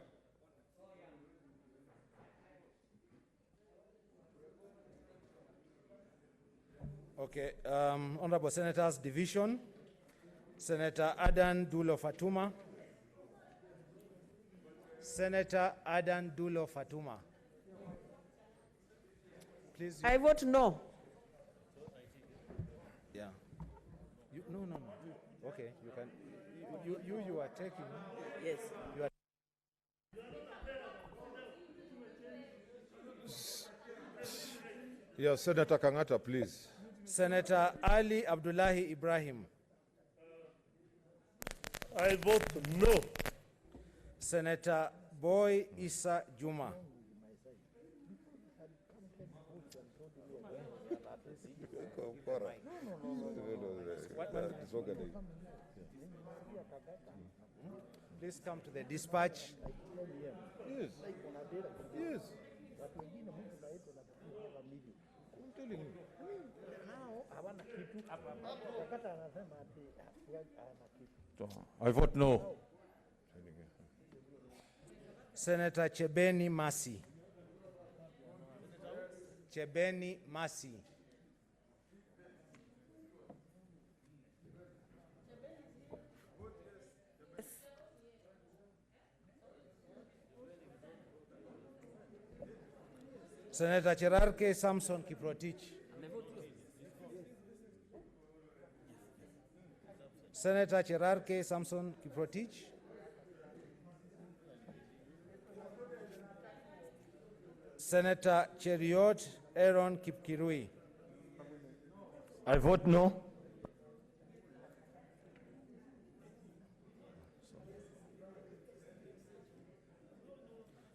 Okay, Honorable Senators, division. Senator Adan Dulo Fatuma. Senator Adan Dulo Fatuma. Please. I vote no. Yeah. No. Okay, you can. You are taking. Yes. You are. Yes, Senator Kangata, please. Senator Ali Abdullahi Ibrahim. I vote no. Senator Boy Issa Juma. Please come to the dispatch. Yes. Yes. I'm telling you. I vote no. Senator Chebeni Masi. Chebeni Masi. Senator Cherarke Samson Kiprotich. Senator Cherarke Samson Kiprotich. Senator Cheriot Aaron Kipkirui. I vote no.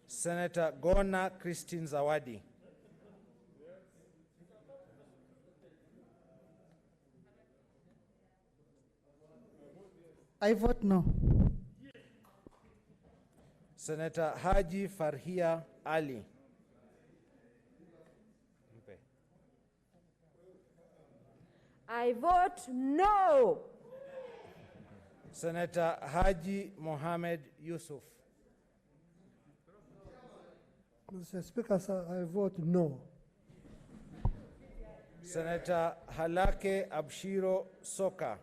Senator Gona Christine Zawadi. I vote no. Senator Haji Farhia Ali. I vote no. Senator Haji Mohammed Yusuf. Mr. Speaker, sir, I vote no. Senator Halake Abshiro Soka.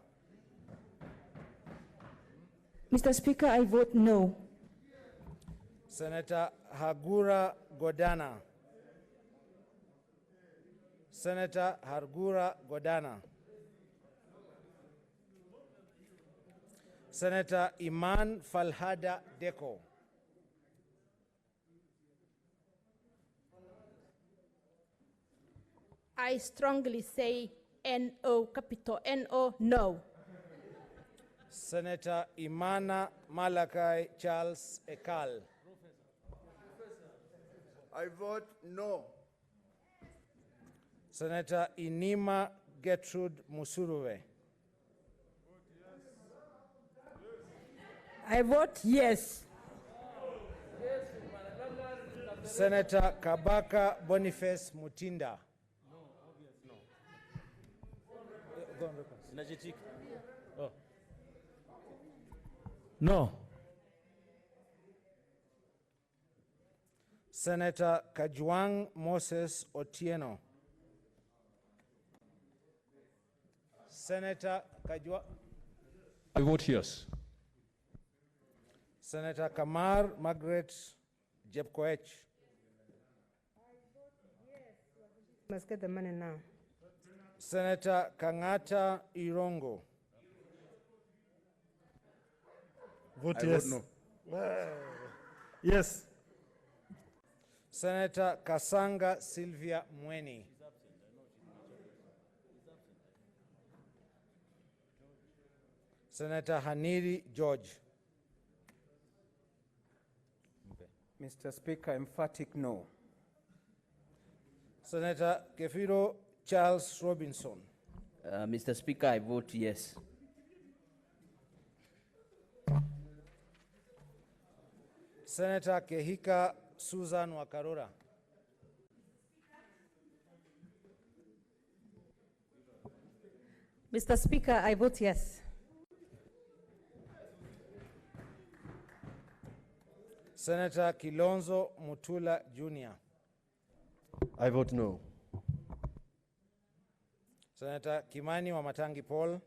Mr. Speaker, I vote no. Senator Hagura Godana. Senator Hargura Godana. Senator Iman Falhada Deko. I strongly say NO, capital NO, no. Senator Imana Malakai Charles Ekal. I vote no. Senator Inima Gertrude Musuruwe. I vote yes. Senator Kabaka Boniface Mutinda. No. Senator Kajwang Moses Otieno. Senator Kajwang. I vote yes. Senator Kamar Margaret Jepkoech. Must get the money now. Senator Kangata Irongo. Vote I yes. vote Yes. Senator Kasanga Sylvia Mweni. Senator Haniri George. Mr. Speaker, emphatic no. Senator Kefiro Charles Robinson. Mr. Speaker, I vote yes. Senator Kehika Susan Wakarura. Mr. Speaker, I vote yes. Senator Kilonzo Mutula Jr. I vote no. Senator Kimani Wamatangi Paul.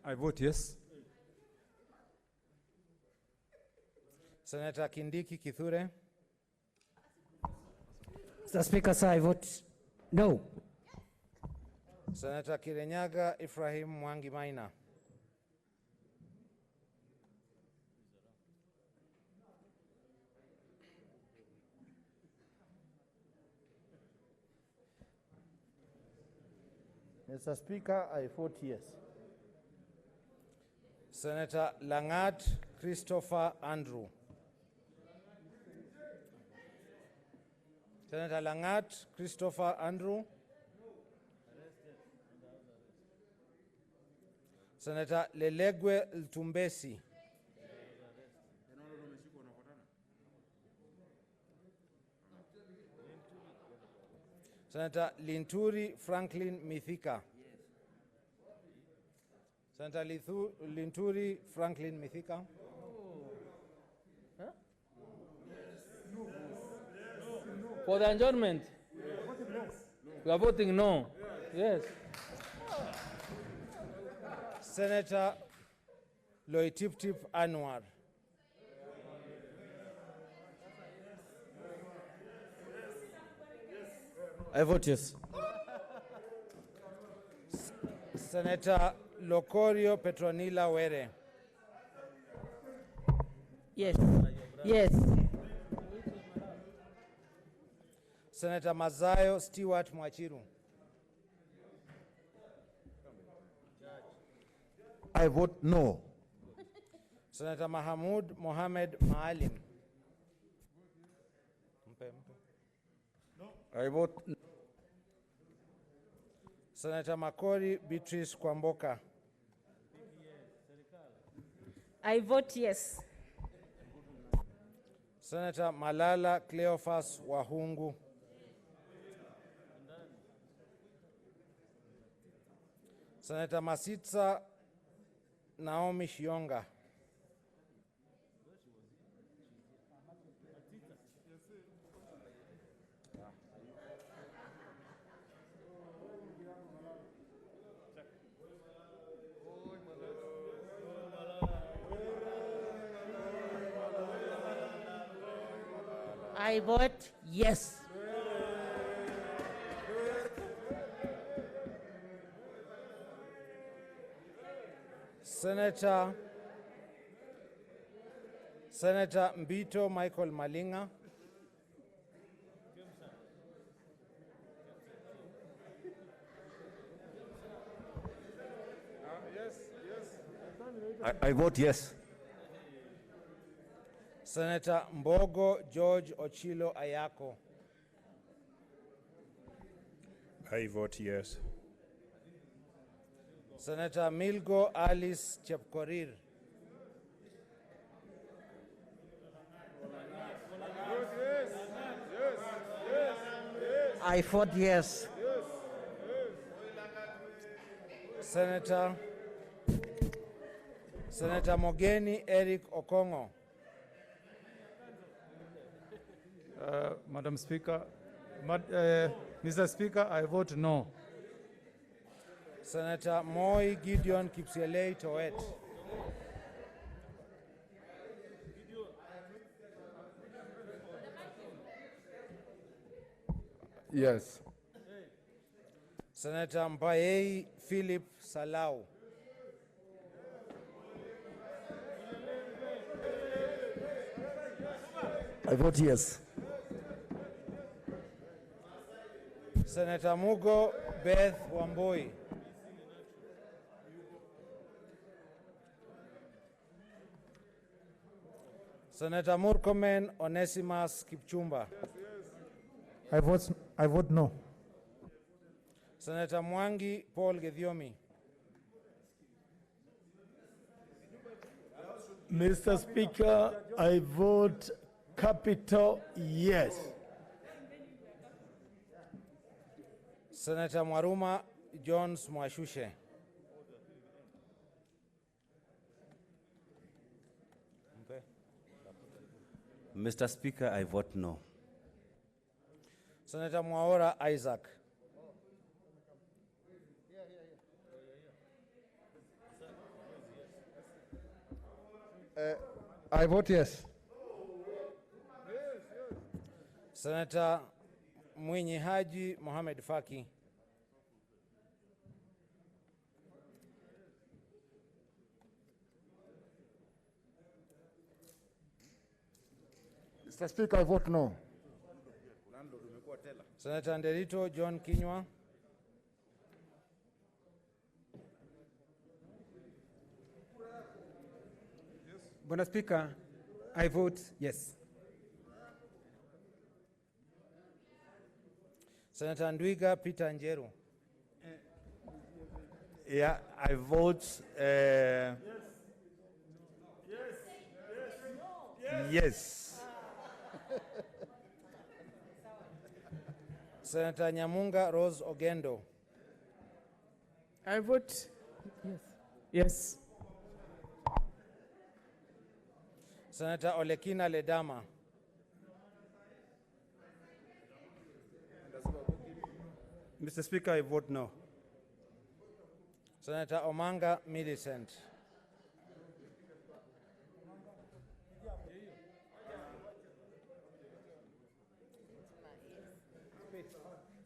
I vote yes. Senator Kindiki Kithure. Mr. Speaker, sir, I vote no. Senator Kirenyaga Ephraim Mwangi Maina. Mr. Speaker, I vote yes. Senator Langat Christopher Andrew. Senator Langat Christopher Andrew. Senator Lelegwe Ltumbesi. Senator Linturi Franklin Mithika. Senator Linturi Franklin Mithika. For the adjournment? We are voting no. Yes. Senator Loitiptip Anwar. I vote yes. Senator Locorio Petronila Were. Yes. Yes. Senator Mazayo Stewart Mwachiru. I vote no. Senator Mahamud Mohamed Maalim. I vote no. Senator Makori Beatrice Kwamboka. I vote yes. Senator Malala Cleophas Wahungu. Senator Masitsa Naomi Shionga. I vote yes. Senator Mbito Michael Malinga. I vote yes. Senator Mbogo George Ochilo Ayako. I vote yes. Senator Milgo Alice Chepkorir. I vote yes. Senator Mogeni Eric Okongo. Madam Speaker, Mr. Speaker, I vote no. Senator Moi Gideon Kipsielei Toet. Yes. Senator Mbaye Philip Salau. I vote yes. Senator Mugo Beth Wamboi. Senator Murkomen Onesimus Kipchumba. I vote no. Senator Mwangi Paul Gedhiomi. Mr. Speaker, I vote capital yes. Senator Mwaruma Jones Mwashushe. Mr. Speaker, I vote no. Senator Mwaora Isaac. I vote yes. Senator Mwinyi Haji Mohamed Faki. Mr. Speaker, I vote no. Senator Nderito John Kinywa. Bwana Speaker, I vote yes. Senator Ndwiga Peter Njeru. Yeah, I vote yes. Senator Nyamunga Rose Ogendo. I vote yes. Yes. Senator Olekina Ledama. Mr. Speaker, I vote no. Senator Omanga Millicent.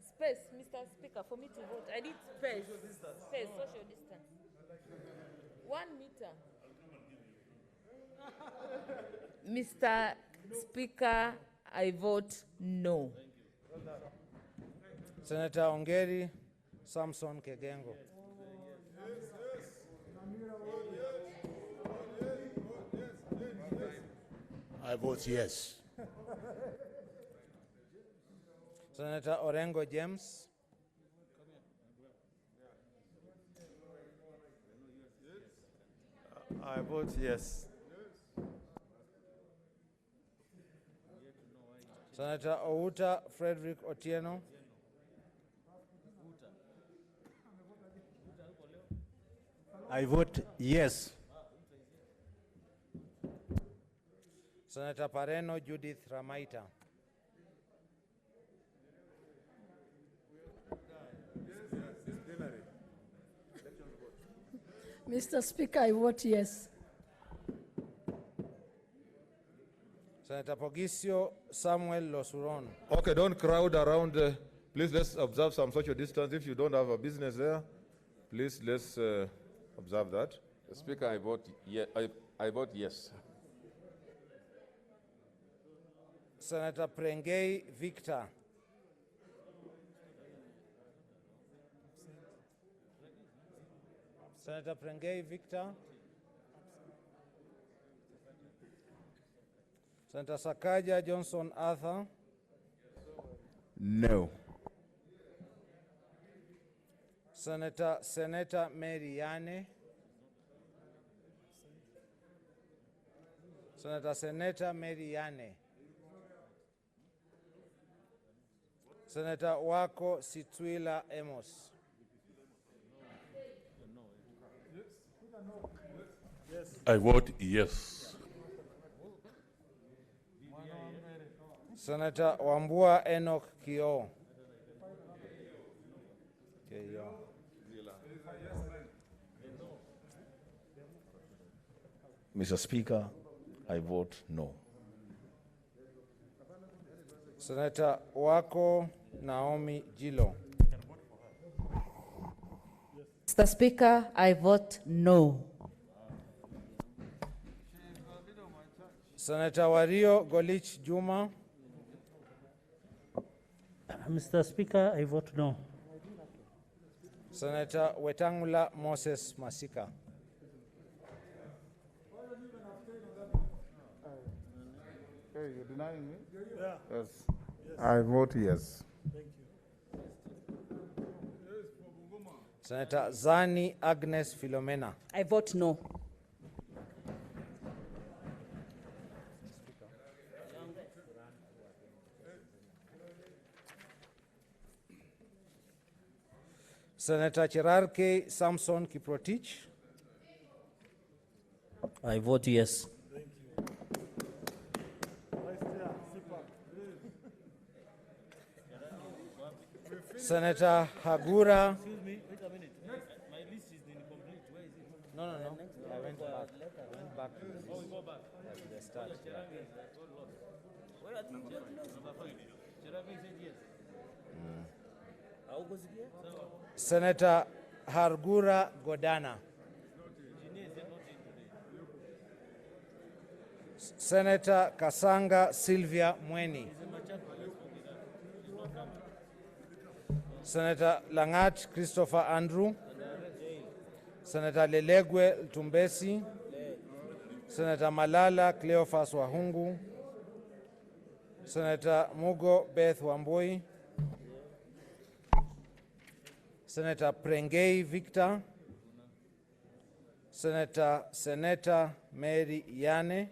Space, Mr. Speaker, for me to vote. I need space. Space, social distance. 1 meter. Mr. Speaker, I vote no. Senator Ongeri Samson Kegengo. I vote yes. Senator Orengo James. I vote yes. Senator Outa Frederick Otieno. I vote yes. Senator Pareno Judith Ramaita. Mr. Speaker, I vote yes. Senator Pogisio Samuel Losuron. Okay, don't crowd around. Please, let's observe some social distance. If you don't have a business there, please, let's observe that. Speaker, I vote I vote yes. Senator Prengei Victor. Senator Prengei Victor. Senator Sakaja Johnson Arthur. No. Senator Mary Yane. Senator Mary Yane. Senator Wako Situila Amos. I vote yes. Senator Wambua Enoch Kio. Mr. Speaker, I vote no. Senator Wako Naomi Jilo. Mr. Speaker, I vote no. Senator Wario Golich Juma. Mr. Speaker, I vote no. Senator Wetangula Moses Masika. Hey, you're denying me? Yeah. Yes. I vote yes. Thank you. Senator Zani Agnes Philomena. I vote no. Senator Cherarke Samson Kiprotich. I vote yes. Senator Hagura. Excuse me, wait a minute. My list is incomplete. Where is it? No. I went back to the list. Oh, we go back. To the start. Where are the number 5? Cherarke said yes. How goes it here? Senator Hargura Godana. Senator Kasanga Sylvia Mweni. Senator Langat Christopher Andrew. Senator Lelegwe Tumbesi. Senator Malala Cleophas Wahungu, Senator Mugo Beth Wambui, Senator Prengei Victor, Senator Mary Yane,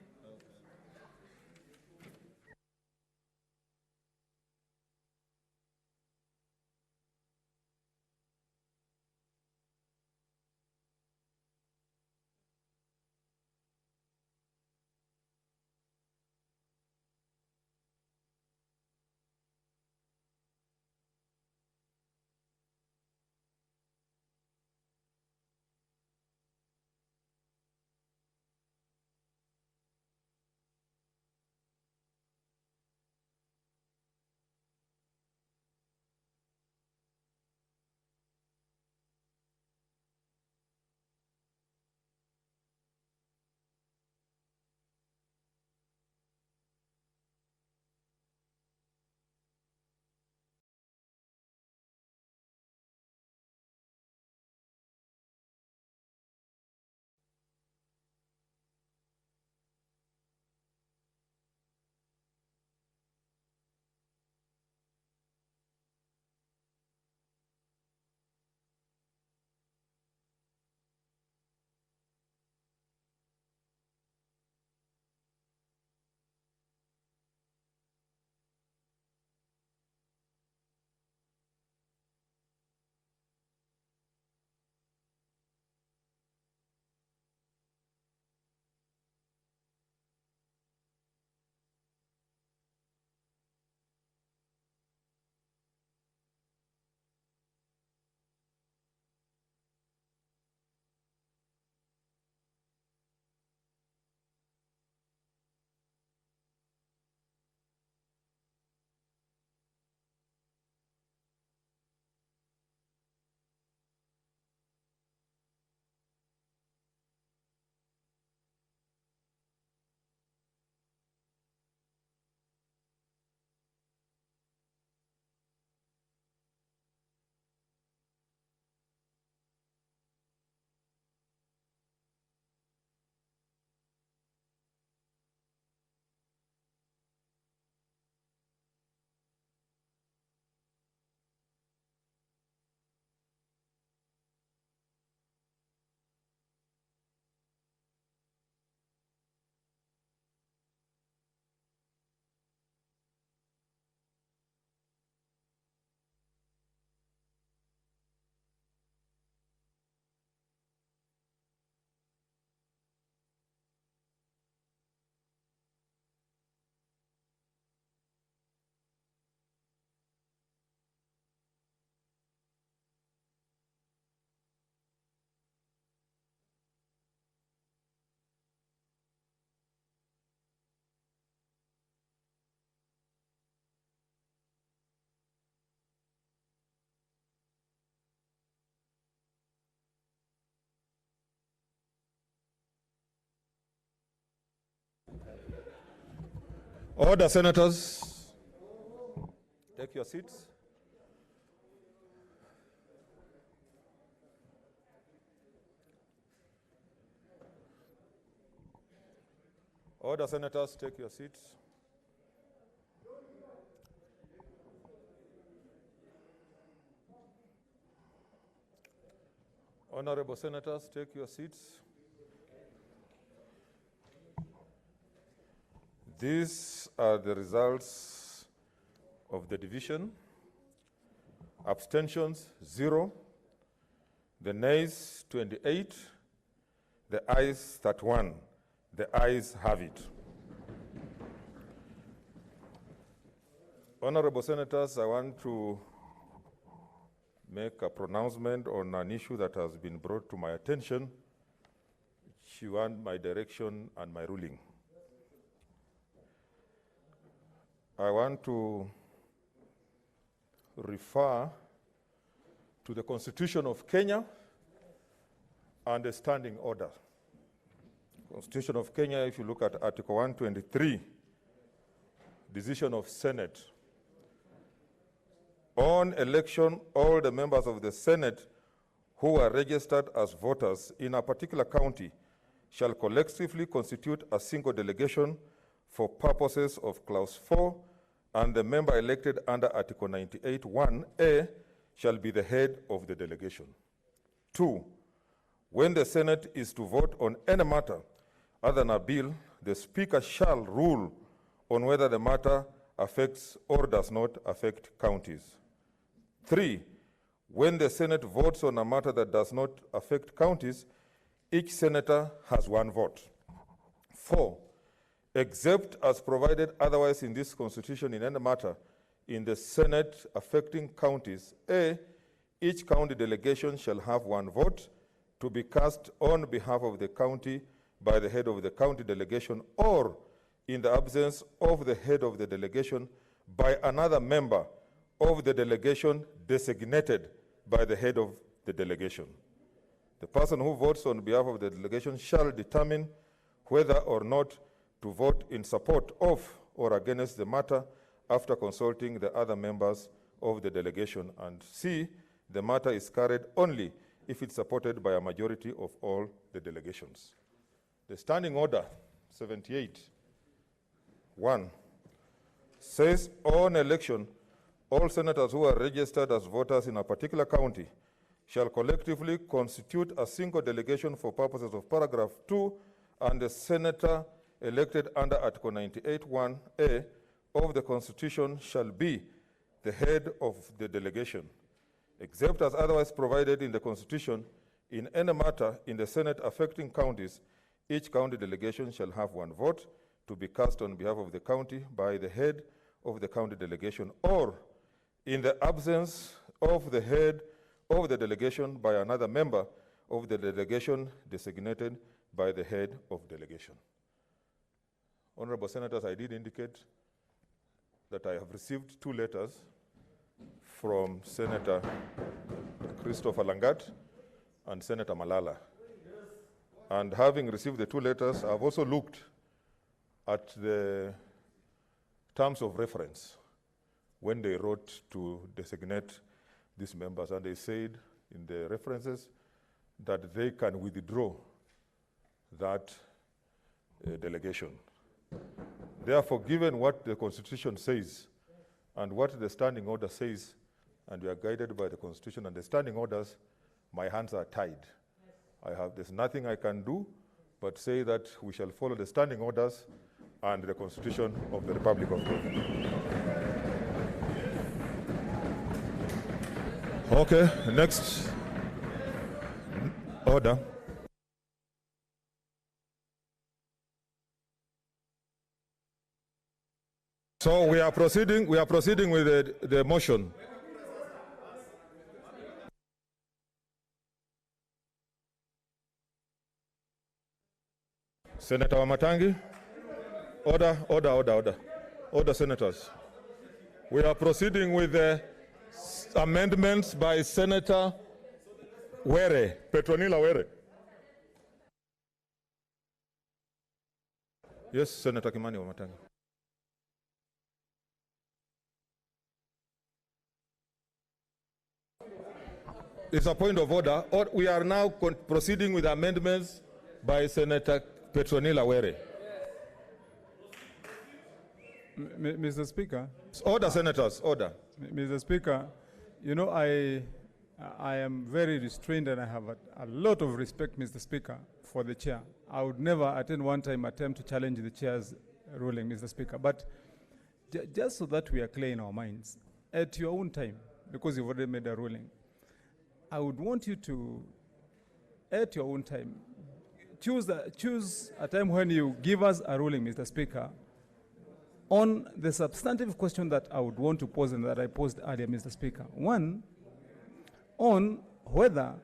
Order, senators. Take your seats. Order, senators, take your seats. Honorable senators, take your seats. These are the results of the division. Abstentions, 0. The nays, 28. The ayes, 31. The ayes have it. Honorable senators, I want to make a pronouncement on an issue that has been brought to my attention, which you want my direction and my ruling. I want to refer to the Constitution of Kenya and the Standing Order. Constitution of Kenya, if you look at Article 123, decision of Senate. On election, all the members of the Senate who are registered as voters in a particular county shall collectively constitute a single delegation for purposes of Clause 4, and the member elected under Article 98(1)(a) shall be the head of the delegation. 2. When the Senate is to vote on any matter other than a bill, the Speaker shall rule on whether the matter affects or does not affect counties. 3. When the Senate votes on a matter that does not affect counties, each senator has one vote. 4. Except as provided otherwise in this Constitution in any matter in the Senate affecting counties, A, each county delegation shall have one vote to be cast on behalf of the county by the head of the county delegation, or in the absence of the head of the delegation, by another member of the delegation designated by the head of the delegation. The person who votes on behalf of the delegation shall determine whether or not to vote in support of or against the matter after consulting the other members of the delegation. And C, the matter is carried only if it's supported by a majority of all the delegations. The Standing Order 78(1) says on election, all senators who are registered as voters in a particular county shall collectively constitute a single delegation for purposes of paragraph 2, and the senator elected under Article 98(1)(a) of the Constitution shall be the head of the delegation, except as otherwise provided in the Constitution. In any matter in the Senate affecting counties, each county delegation shall have one vote to be cast on behalf of the county by the head of the county delegation, or in the absence of the head of the delegation, by another member of the delegation designated by the head of delegation. Honorable Senators, I did indicate that I have received 2 letters from Senator Christopher Langat and Senator Malala. And having received the 2 letters, I've also looked at the terms of reference when they wrote to designate these members, and they said in the references that they can withdraw that delegation. Therefore, given what the Constitution says and what the Standing Order says, and we are guided by the Constitution and the Standing Orders, my hands are tied. There's nothing I can do but say that we shall follow the Standing Orders and the Constitution of the Republic of Kenya. Okay, next order. So we are proceeding with the motion. Senator Wamatangi, order, senators. We are proceeding with the amendments by Senator Were, Petronila Were. Yes, Senator Kimani Wamatangi. It's a point of order. We are now proceeding with amendments by Senator Petronila Were. Mr. Speaker. Order, senators, order. Mr. Speaker, you know, I am very restrained and I have a lot of respect, Mr. Speaker, for the chair. I would never at any one time attempt to challenge the chair's ruling, Mr. Speaker. But just so that we are clear in our minds, at your own time, because you've already made a ruling, I would want you to, at your own time, choose a time when you give us a ruling, Mr. Speaker, on the substantive question that I would want to pose and that I posed earlier, Mr. Speaker. One, on whether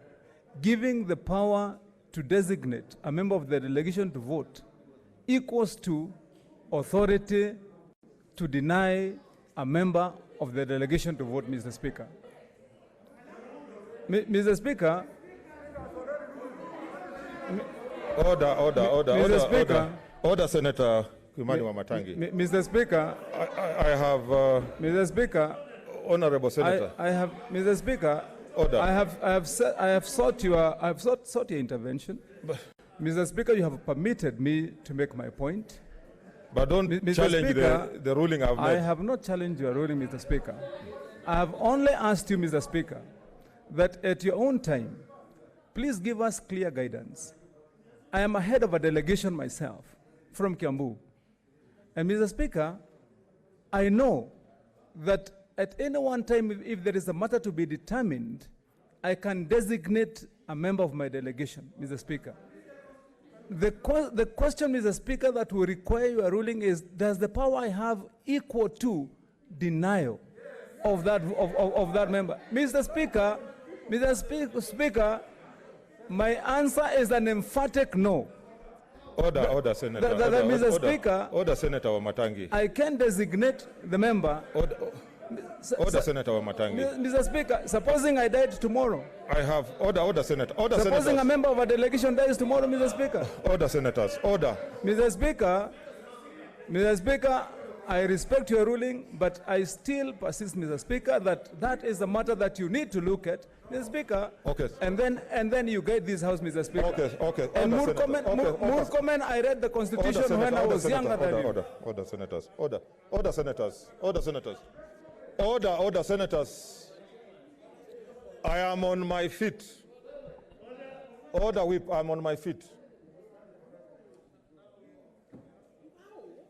giving the power to designate a member of the delegation to vote equals to authority to deny a member of the delegation to vote, Mr. Speaker. Mr. Speaker. Order, Senator Kimani Wamatangi. Mr. Speaker. I have. Mr. Speaker. Honorable Senator. I have, Mr. Speaker. Order. I have sought your intervention. Mr. Speaker, you have permitted me to make my point. But don't Mr. challenge Speaker, the ruling I've I made. have not challenged your ruling, Mr. Speaker. I have only asked you, Mr. Speaker, that at your own time, please give us clear guidance. I am ahead of a delegation myself from Kiambu. And Mr. Speaker, I know that at any one time, if there is a matter to be determined, I can designate a member of my delegation, Mr. Speaker. The question, Mr. Speaker, that will require your ruling is, does the power I have equal to denial of that member? Mr. Speaker, my answer is an emphatic no. Order, Senator. Mr. Speaker, Order, Senator Wamatangi. I can designate the member. Order, Senator Wamatangi. Mr. Speaker, supposing I died tomorrow. I have order, Senator. Order, supposing senators. a member of a delegation dies tomorrow, Mr. Speaker. Order, senators. Order. Mr. Speaker, I respect your ruling, but I still persist, Mr. Speaker, that is a matter that you need to look at, Mr. Speaker. Okay. And then you guide this House, Mr. Speaker. Okay. And more comment, I read the Constitution when I was younger than you. Order, senators. Order, senators. Order, senators. Order, senators. I am on my feet. Order, whip, I'm on my feet.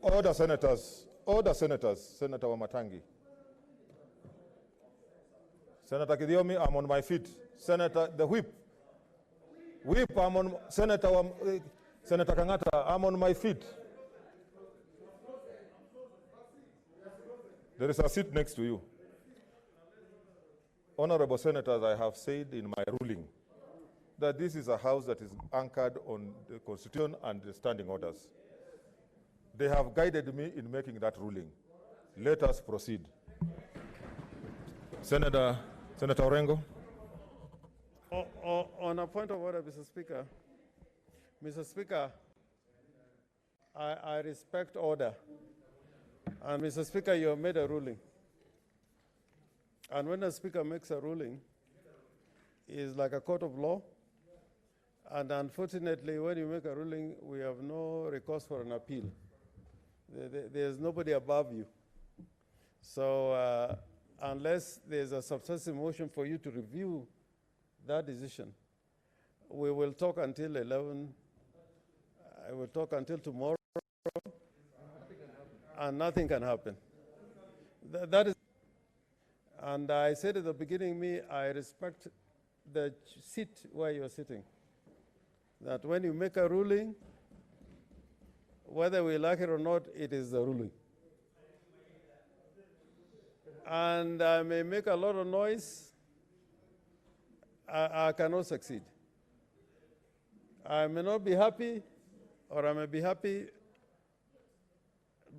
Order, senators. Order, senators. Senator Wamatangi. Senator Kidiomi, I'm on my feet. Senator, the whip. Whip, I'm on, Senator Kangata, I'm on my feet. There is a seat next to you. Honorable senators, I have said in my ruling that this is a house that is anchored on the Constitution and the standing orders. They have guided me in making that ruling. Let us proceed. Senator Orengo. On a point of order, Mr. Speaker. Mr. Speaker, I respect order. And Mr. Speaker, you have made a ruling. And when a speaker makes a ruling, it's like a court of law. And unfortunately, when you make a ruling, we have no recourse for an appeal. There's nobody above you. So unless there's a substantive motion for you to review that decision, we will talk until 11. I will talk until tomorrow, and nothing can happen. That is, and I said at the beginning, I respect the seat where you're sitting. That when you make a ruling, whether we like it or not, it is the ruling. And I may make a lot of noise, I cannot succeed. I may not be happy, or I may be happy,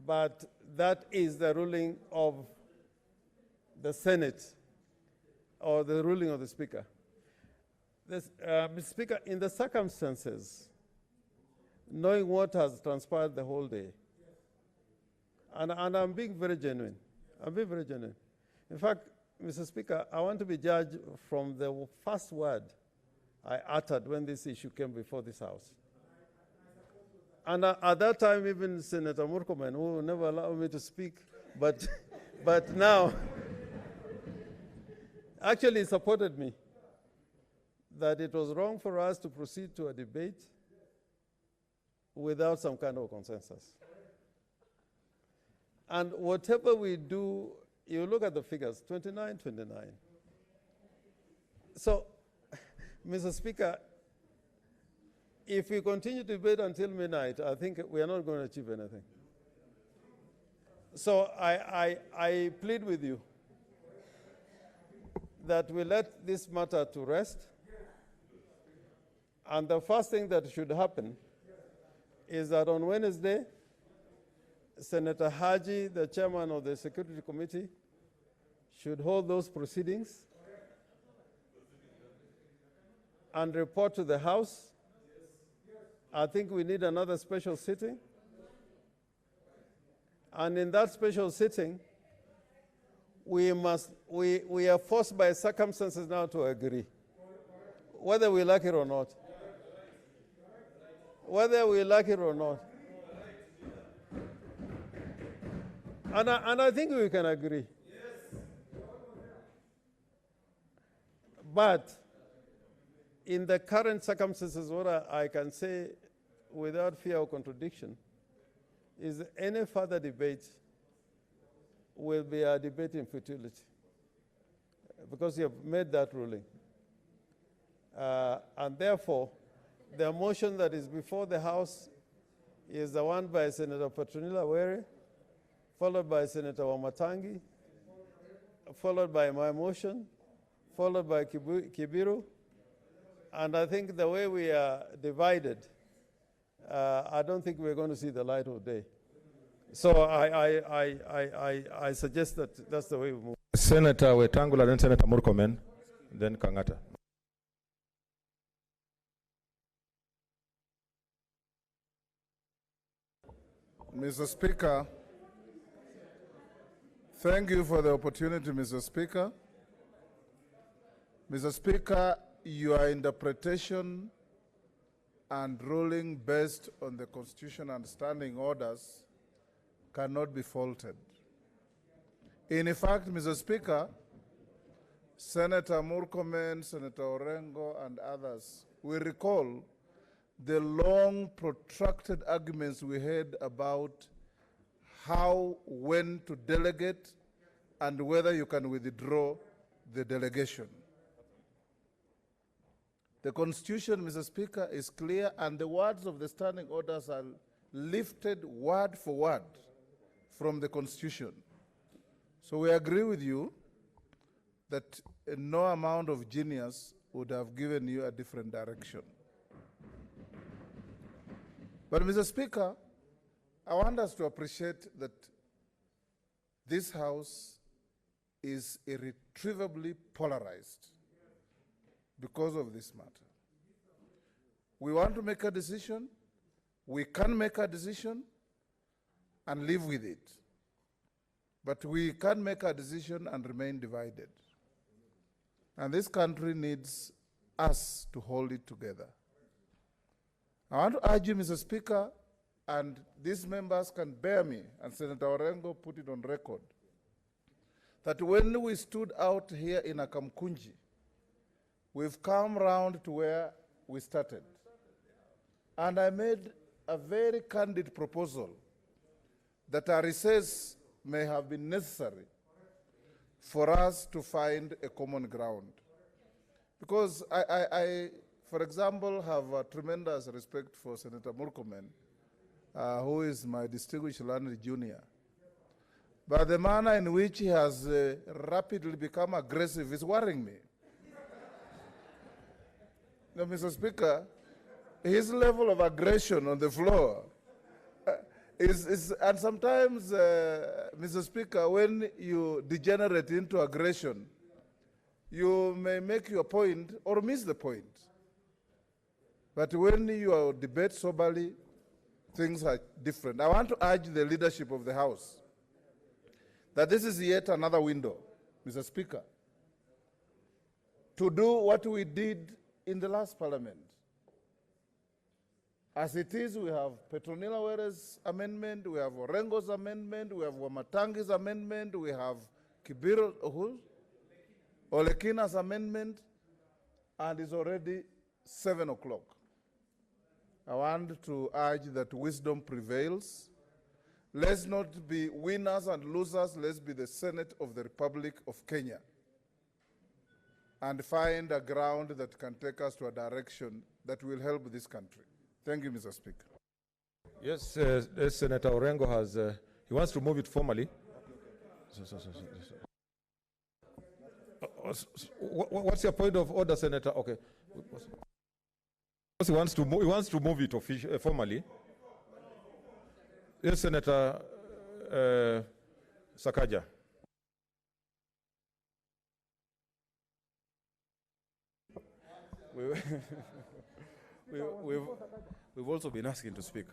but that is the ruling of the Senate, or the ruling of the Speaker. Mr. Speaker, in the circumstances, knowing what has transpired the whole day, and I'm being very genuine. I'm being very genuine. In fact, Mr. Speaker, I want to be judged from the first word I uttered when this issue came before this House. And at that time, even Senator Murkomen, who never allowed me to speak, but now actually supported me, that it was wrong for us to proceed to a debate without some kind of consensus. And whatever we do, you look at the figures, 29. So, Mr. Speaker, if we continue to debate until midnight, I think we are not going to achieve anything. So I plead with you that we let this matter to rest. And the first thing that should happen is that on Wednesday, Senator Haji, the chairman of the Security Committee, should hold those proceedings and report to the House. I think we need another special sitting. And in that special sitting, we are forced by circumstances now to agree, whether we like it or not. whether we like it or not. And I think we can agree. But in the current circumstances, what I can say without fear of contradiction is any further debate will be a debate in futility, because you have made that ruling. And therefore, the motion that is before the House is the one by Senator Petronila Were, followed by Senator Wamatangi, followed by my motion, followed by Kibiru. And I think the way we are divided, I don't think we're going to see the light of day. So I suggest that that's the way we move. Senator Wetangula, then Senator Murkomen, then Kangata. Mr. Speaker, thank you for the opportunity, Mr. Speaker. Mr. Speaker, your interpretation and ruling based on the Constitution and standing orders cannot be faulted. In fact, Mr. Speaker, Senator Murkomen, Senator Orengo, and others, we recall the long, protracted arguments we had about how, when to delegate, and whether you can withdraw the delegation. The Constitution, Mr. Speaker, is clear, and the words of the standing orders are lifted word for word from the Constitution. So we agree with you that no amount of genius would have given you a different direction. But, Mr. Speaker, I want us to appreciate that this House is irretrievably polarized because of this matter. We want to make a decision, we can make a decision and live with it. But we can't make a decision and remain divided. And this country needs us to hold it together. I want to urge you, Mr. Speaker, and these members can bear me, and Senator Orengo put it on record, that when we stood out here in Akamkunji, we've come round to where we started. And I made a very candid proposal that a recess may have been necessary for us to find a common ground. Because I for example, have a tremendous respect for Senator Murkomen, who is my distinguished learned junior. But the manner in which he has rapidly become aggressive is worrying me. Now, Mr. Speaker, his level of aggression on the floor and sometimes, Mr. Speaker, when you degenerate into aggression, you may make your point or miss the point. But when you debate soberly, things are different. I want to urge the leadership of the House that this is yet another window, Mr. Speaker, to do what we did in the last Parliament. As it is, we have Petronila Were's amendment, we have Orengo's amendment, we have Wamatangi's amendment, we have Kibiru Olekina's amendment, and it's already 7 o'clock. I want to urge that wisdom prevails. Let's not be winners and losers. Let's be the Senate of the Republic of Kenya and find a ground that can take us to a direction that will help this country. Thank you, Mr. Speaker. Yes, Senator Orengo has, he wants to move it formally. What's your point of order, Senator? Okay. He wants to move it formally. Yes, Senator Sakaja. We've also been asking to speak.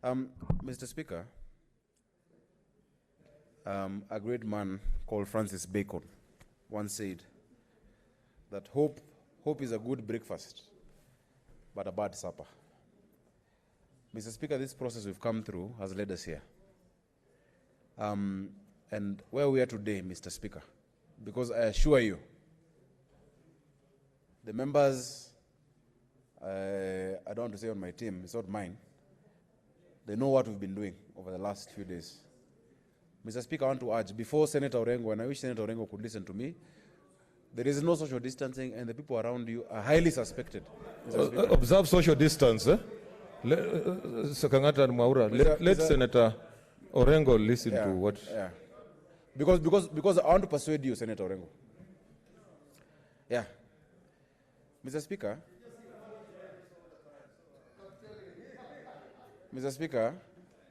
Mr. Speaker, a great man called Francis Bacon once said that hope is a good breakfast, but a bad supper. Mr. Speaker, this process we've come through has led us here. And where we are today, Mr. Speaker, because I assure you, the members, I don't want to say on my team, it's not mine, they know what we've been doing over the last few days. Mr. Speaker, I want to urge, before Senator Orengo, and I wish Senator Orengo could listen to me, there is no social distancing and the people around you are highly suspected. Observe social distance. Sakangata and Maura, let Senator Orengo listen to what... Yeah. Because I want to persuade you, Senator Orengo. Yeah. Mr. Speaker,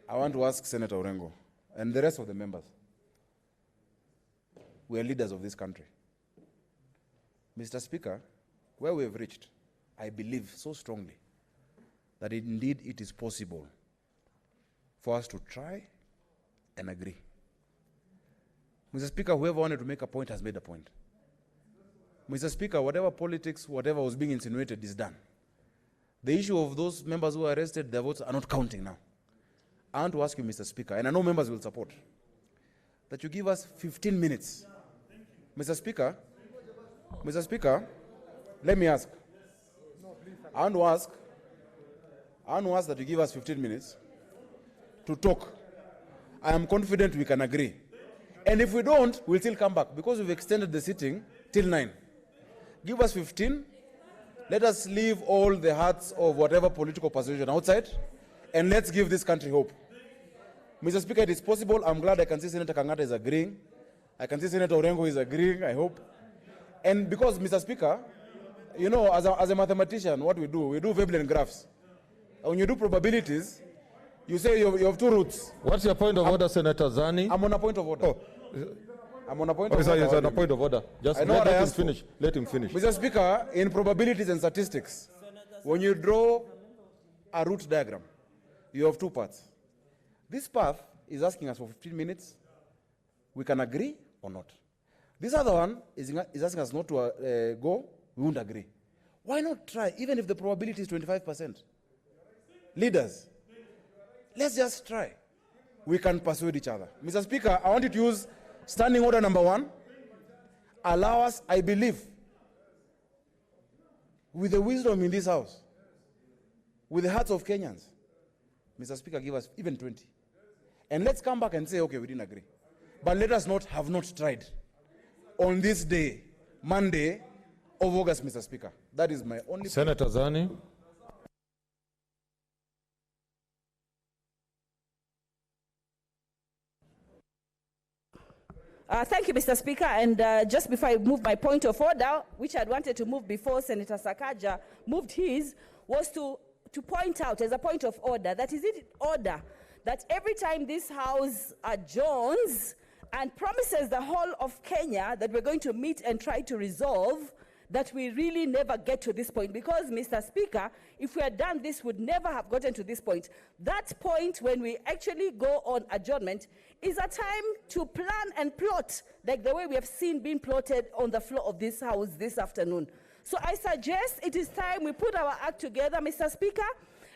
I want to ask Senator Orengo and the rest of the members. We are leaders of this country. Mr. Speaker, where we have reached, I believe so strongly that indeed it is possible for us to try and agree. Mr. Speaker, whoever wanted to make a point has made a point. Mr. Speaker, whatever politics, whatever was being insinuated is done. The issue of those members who were arrested, their votes are not counting now. I want to ask you, Mr. Speaker, and I know members will support, that you give us 15 minutes. Mr. Speaker, let me ask. I want to ask that you give us 15 minutes to talk. I am confident we can agree. And if we don't, we'll still come back because we've extended the sitting till 9. Give us 15. Let us leave all the hearts of whatever political persuasion outside, and let's give this country hope. Mr. Speaker, it is possible. I'm glad I can see Senator Kangata is agreeing. I can see Senator Orengo is agreeing, I hope. And because, Mr. Speaker, you know, as a mathematician, what we do Veblen graphs. When you do probabilities, you say you have two roots. What's your point of order, Senator Zani? I'm on a point of order. Oh. I'm on a point of order. Sorry, he's on a point of order. Just let him finish. Let him finish. Mr. Speaker, in probabilities and statistics, when you draw a root diagram, you have two parts. This path is asking us for 15 minutes. We can agree or not. This other one is asking us not to go. We won't agree. Why not try, even if the probability is 25%? Leaders, let's just try. We can persuade each other. Mr. Speaker, I want you to use standing order number 1. Allow us, I believe, with the wisdom in this house, with the hearts of Kenyans, Mr. Speaker, give us even 20. And let's come back and say, okay, we didn't agree. But let us not have not tried on this day, Monday of August, Mr. Speaker. That is my only Senator Zani. Thank you, Mr. Speaker. And just before I move my point of order, which I'd wanted to move before Senator Sakaja moved his, was to point out as a point of order that is it in order that every time this House adjourns and promises the whole of Kenya that we're going to meet and try to resolve, that we really never get to this point. Because, Mr. Speaker, if we had done this, would never have gotten to this point. That point, when we actually go on adjournment, is a time to plan and plot, like the way we have seen being plotted on the floor of this House this afternoon. So I suggest it is time we put our act together, Mr. Speaker.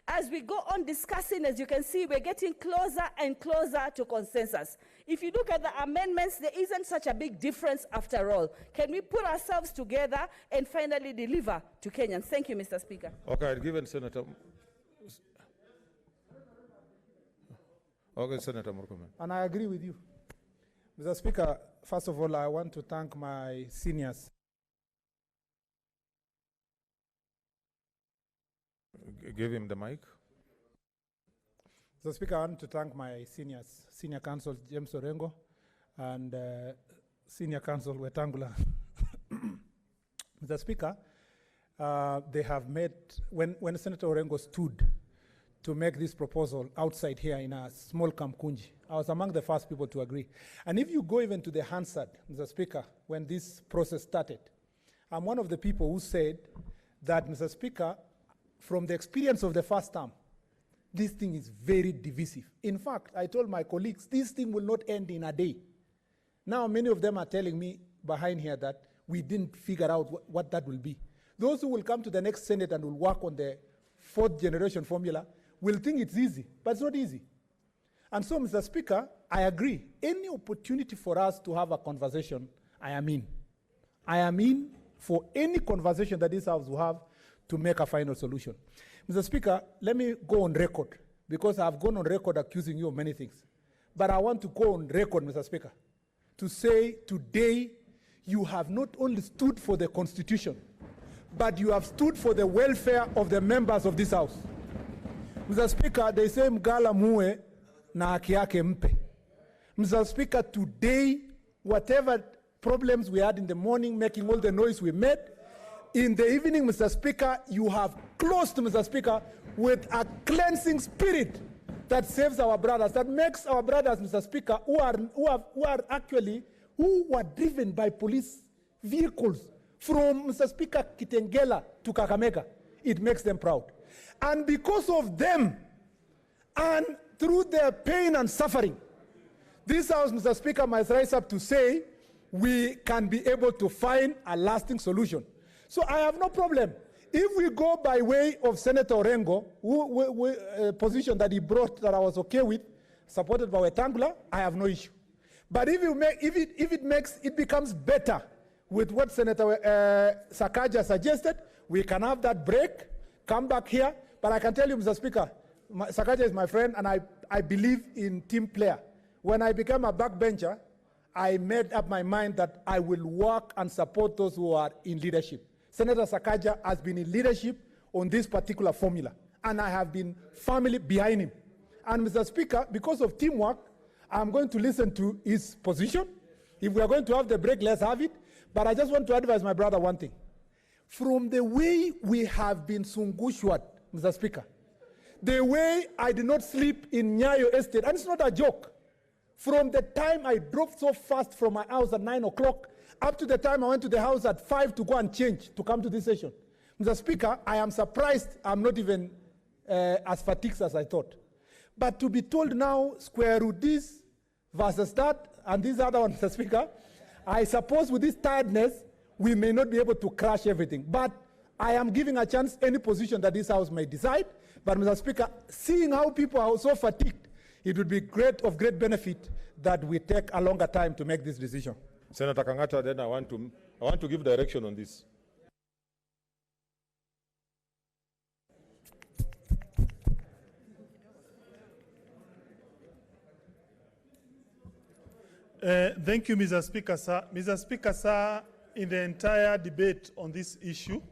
As we go on discussing, as you can see, we're getting closer and closer to consensus. If you look at the amendments, there isn't such a big difference after all. Can we put ourselves together and finally deliver to Kenyans? Thank you, Mr. Speaker. Okay, I'll give it Senator. Okay, Senator Murkomen. And I agree with you. Mr. Speaker, first of all, I want to thank my seniors. Give him the mic. Mr. Speaker, I want to thank my seniors, Senior Counsel James Orengo and Senior Counsel Wetangula. Mr. Speaker, they have made, when Senator Orengo stood to make this proposal outside here in a small Kamkunji, I was among the first people to agree. And if you go even to the Hansard, Mr. Speaker, when this process started, I'm one of the people who said that, Mr. Speaker, from the experience of the first term, this thing is very divisive. In fact, I told my colleagues, this thing will not end in a day. Now, many of them are telling me behind here that we didn't figure out what that will be. Those who will come to the next Senate and will work on the 4th generation formula will think it's easy, but it's not easy. And so, Mr. Speaker, I agree. Any opportunity for us to have a conversation, I am in. I am in for any conversation that this House will have to make a final solution. Mr. Speaker, let me go on record, because I've gone on record accusing you of many things. But I want to go on record, Mr. Speaker, to say today you have not only stood for the Constitution, but you have stood for the welfare of the members of this House. Mr. Speaker, they say mgala muwe na haki yake mpe. Mr. Speaker, today, whatever problems we had in the morning, making all the noise we made, in the evening, Mr. Speaker, you have closed, Mr. Speaker, with a cleansing spirit that saves our brothers, that makes our brothers, Mr. Speaker, who were driven by police vehicles from, Mr. Speaker, Kitengela to Kakamega. It makes them proud. And because of them, and through their pain and suffering, this House, Mr. Speaker, must rise up to say we can be able to find a lasting solution. So I have no problem. If we go by way of Senator Orengo, position that he brought that I was okay with, supported by Wetangula, I have no issue. But if it becomes better with what Senator Sakaja suggested, we can have that break, come back here. But I can tell you, Mr. Speaker, Sakaja is my friend, and I believe in team player. When I became a backbencher, I made up my mind that I will work and support those who are in leadership. Senator Sakaja has been in leadership on this particular formula, and I have been firmly behind him. And Mr. Speaker, because of teamwork, I'm going to listen to his position. If we are going to have the break, let's have it. But I just want to advise my brother one thing. From the way we have been sungushwat, Mr. Speaker, the way I did not sleep in Nyayo Estate, and it's not a joke, from the time I drove so fast from my house at 9 o'clock up to the time I went to the house at 5 to go and change to come to this session. Mr. Speaker, I am surprised I'm not even as fatigued as I thought. But to be told now, square root this versus that and this other one, Mr. Speaker, I suppose with this tiredness, we may not be able to crash everything. But I am giving a chance any position that this House may decide. But Mr. Speaker, seeing how people are so fatigued, it would be of great benefit that we take a longer time to make this decision. Senator Kangata, then I want to give direction on this. Thank you, Mr. Speaker, sir. Mr. Speaker, sir, in the entire debate on this issue,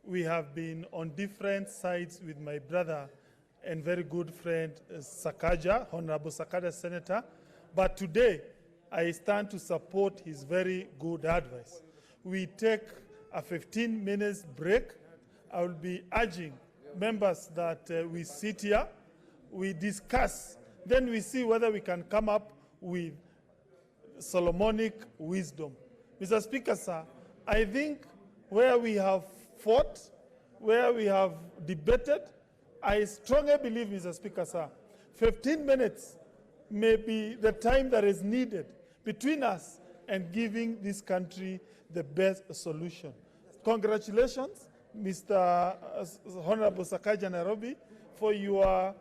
we have been on different sides with my brother and very good friend Sakaja, Honorable Sakaja Senator. But today, I stand to support his very good advice. We take a 15 minutes break. I will be urging members that we sit here, we discuss, then we see whether we can come up with Solomonic wisdom. Mr. Speaker, sir, I think where we have fought, where we have debated, I strongly believe, Mr. Speaker, sir, 15 minutes may be the time that is needed between us and giving this country the best solution. Congratulations, Mr. Honorable Sakaja Nairobi, for your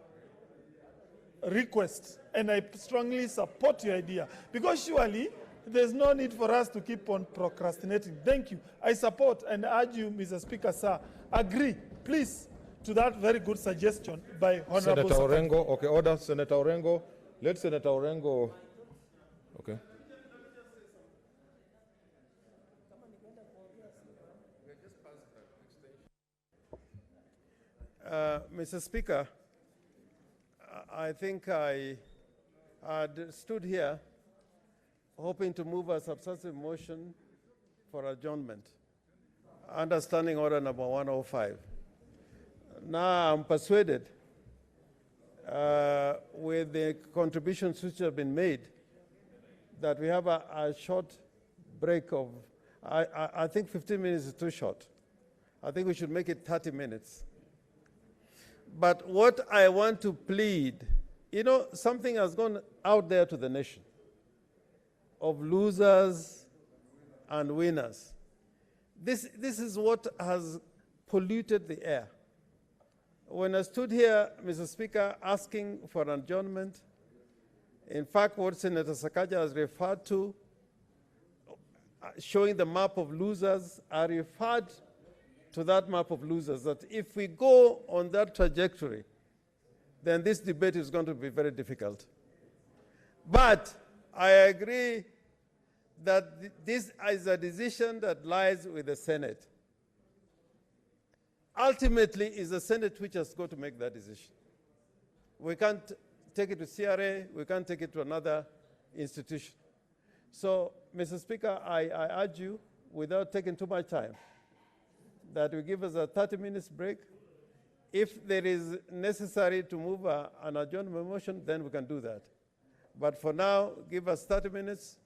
request, and I strongly support your idea, because surely there's no need for us to keep on procrastinating. Thank you. I support and urge you, Mr. Speaker, sir, agree, please, to that very good suggestion by Honorable Senator Orengo. Okay, order, Senator Orengo. Let Senator Orengo. Okay. Mr. Speaker, I think I stood here hoping to move a substantive motion for adjournment, understanding order number 105. Now I'm persuaded with the contributions which have been made that we have a short break of, I think 15 minutes is too short. I think we should make it 30 minutes. But what I want to plead, you know, something has gone out there to the nation of losers and winners. This is what has polluted the air. When I stood here, Mr. Speaker, asking for an adjournment, in fact, what Senator Sakaja has referred to, showing the map of losers, I referred to that map of losers, that if we go on that trajectory, then this debate is going to be very difficult. But I agree that this is a decision that lies with the Senate. Ultimately, it's the Senate which has got to make that decision. We can't take it to CRA, we can't take it to another institution. So, Mr. Speaker, I urge you, without taking too much time, that we give us a 30 minutes break. If there is necessary to move an adjournment motion, then we can do that. But for now, give us 30 minutes.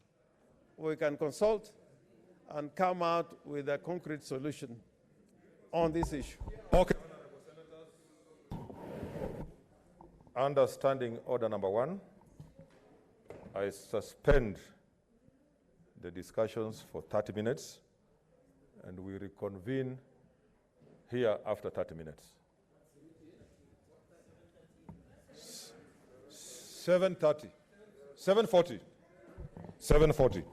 We can consult and come out with a concrete solution on this issue. Okay. Under Standing Order number 1, I suspend the discussions for 30 minutes, and we reconvene here after 30 minutes. 7:30. 7:40. 7:40.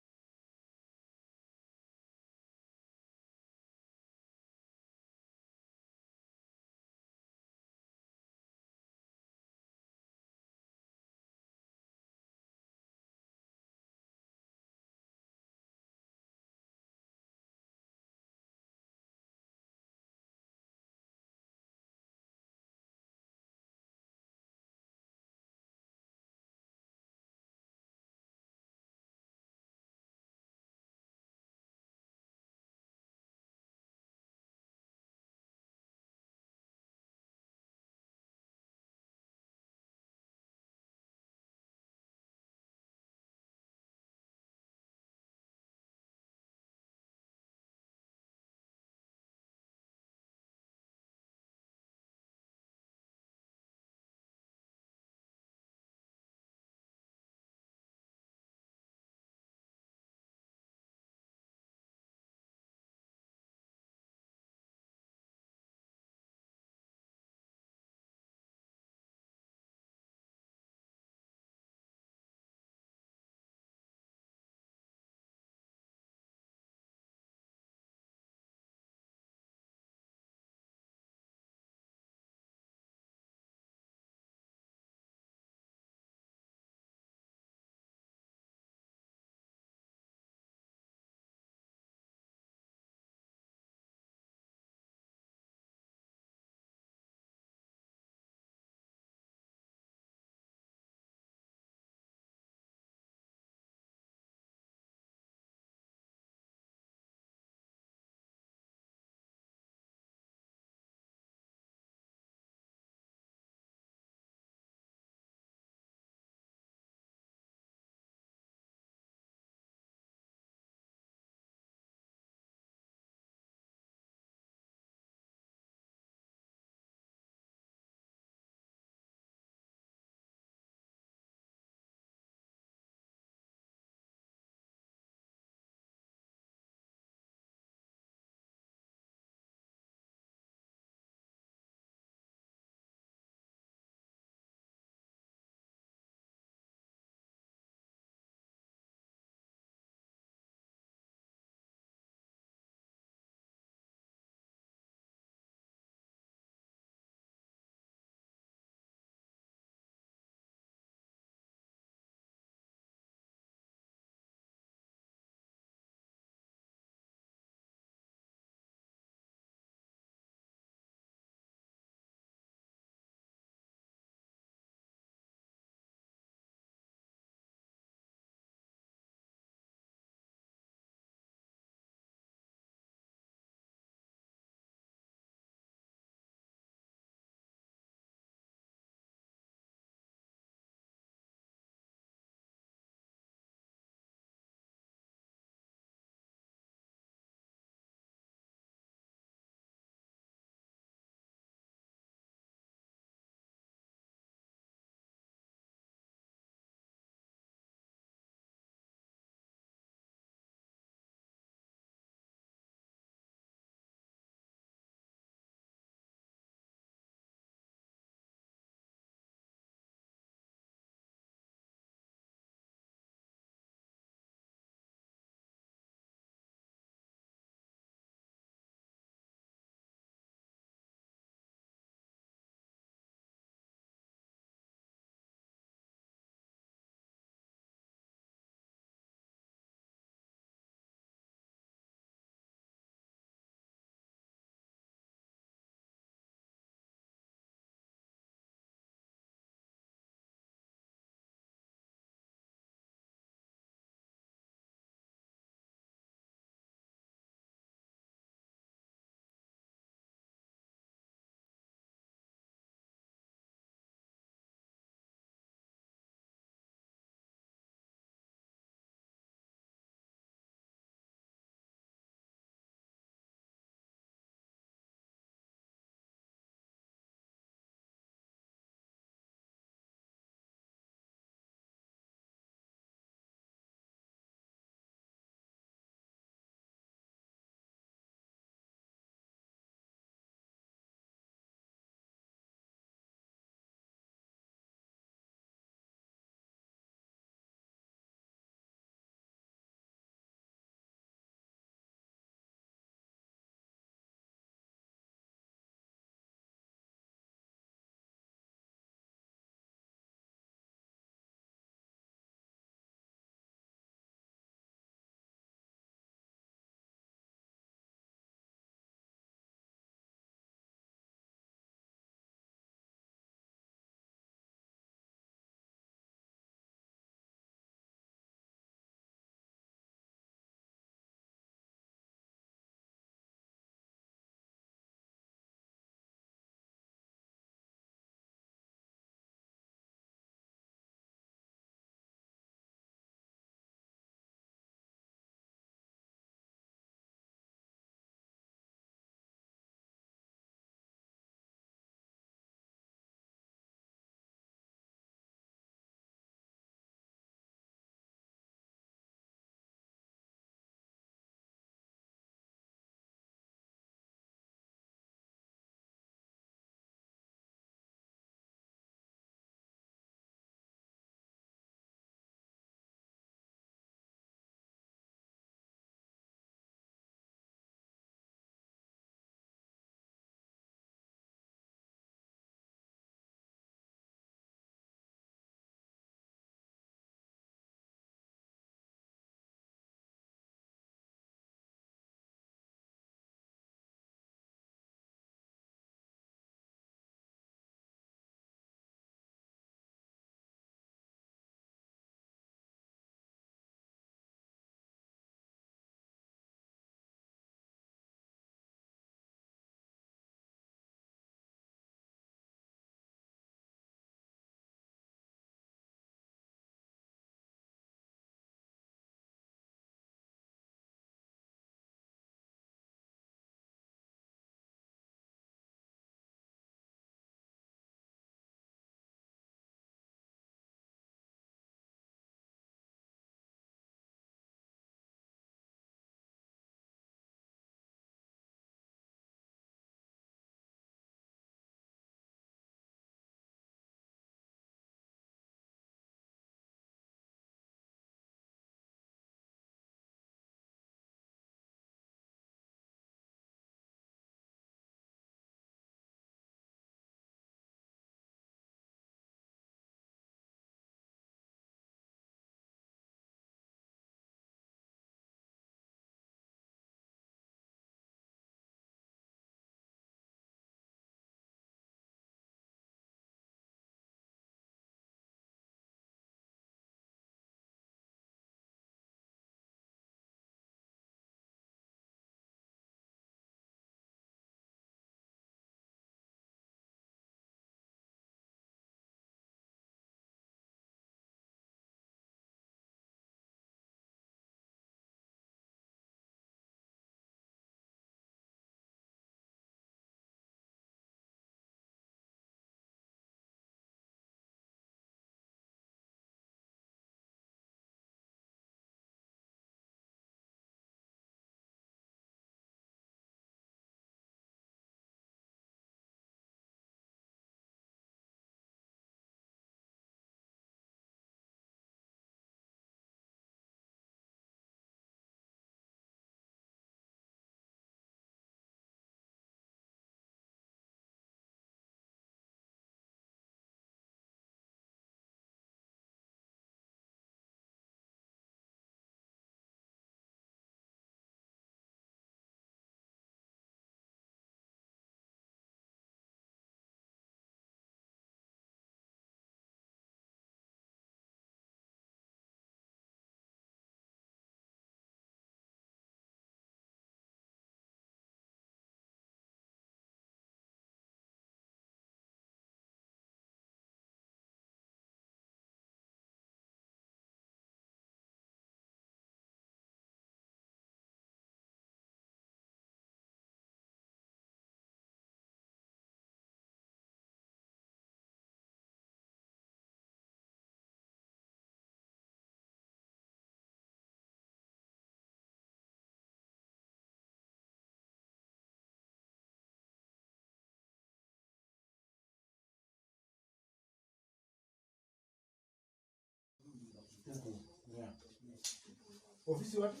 Ofisi wapi?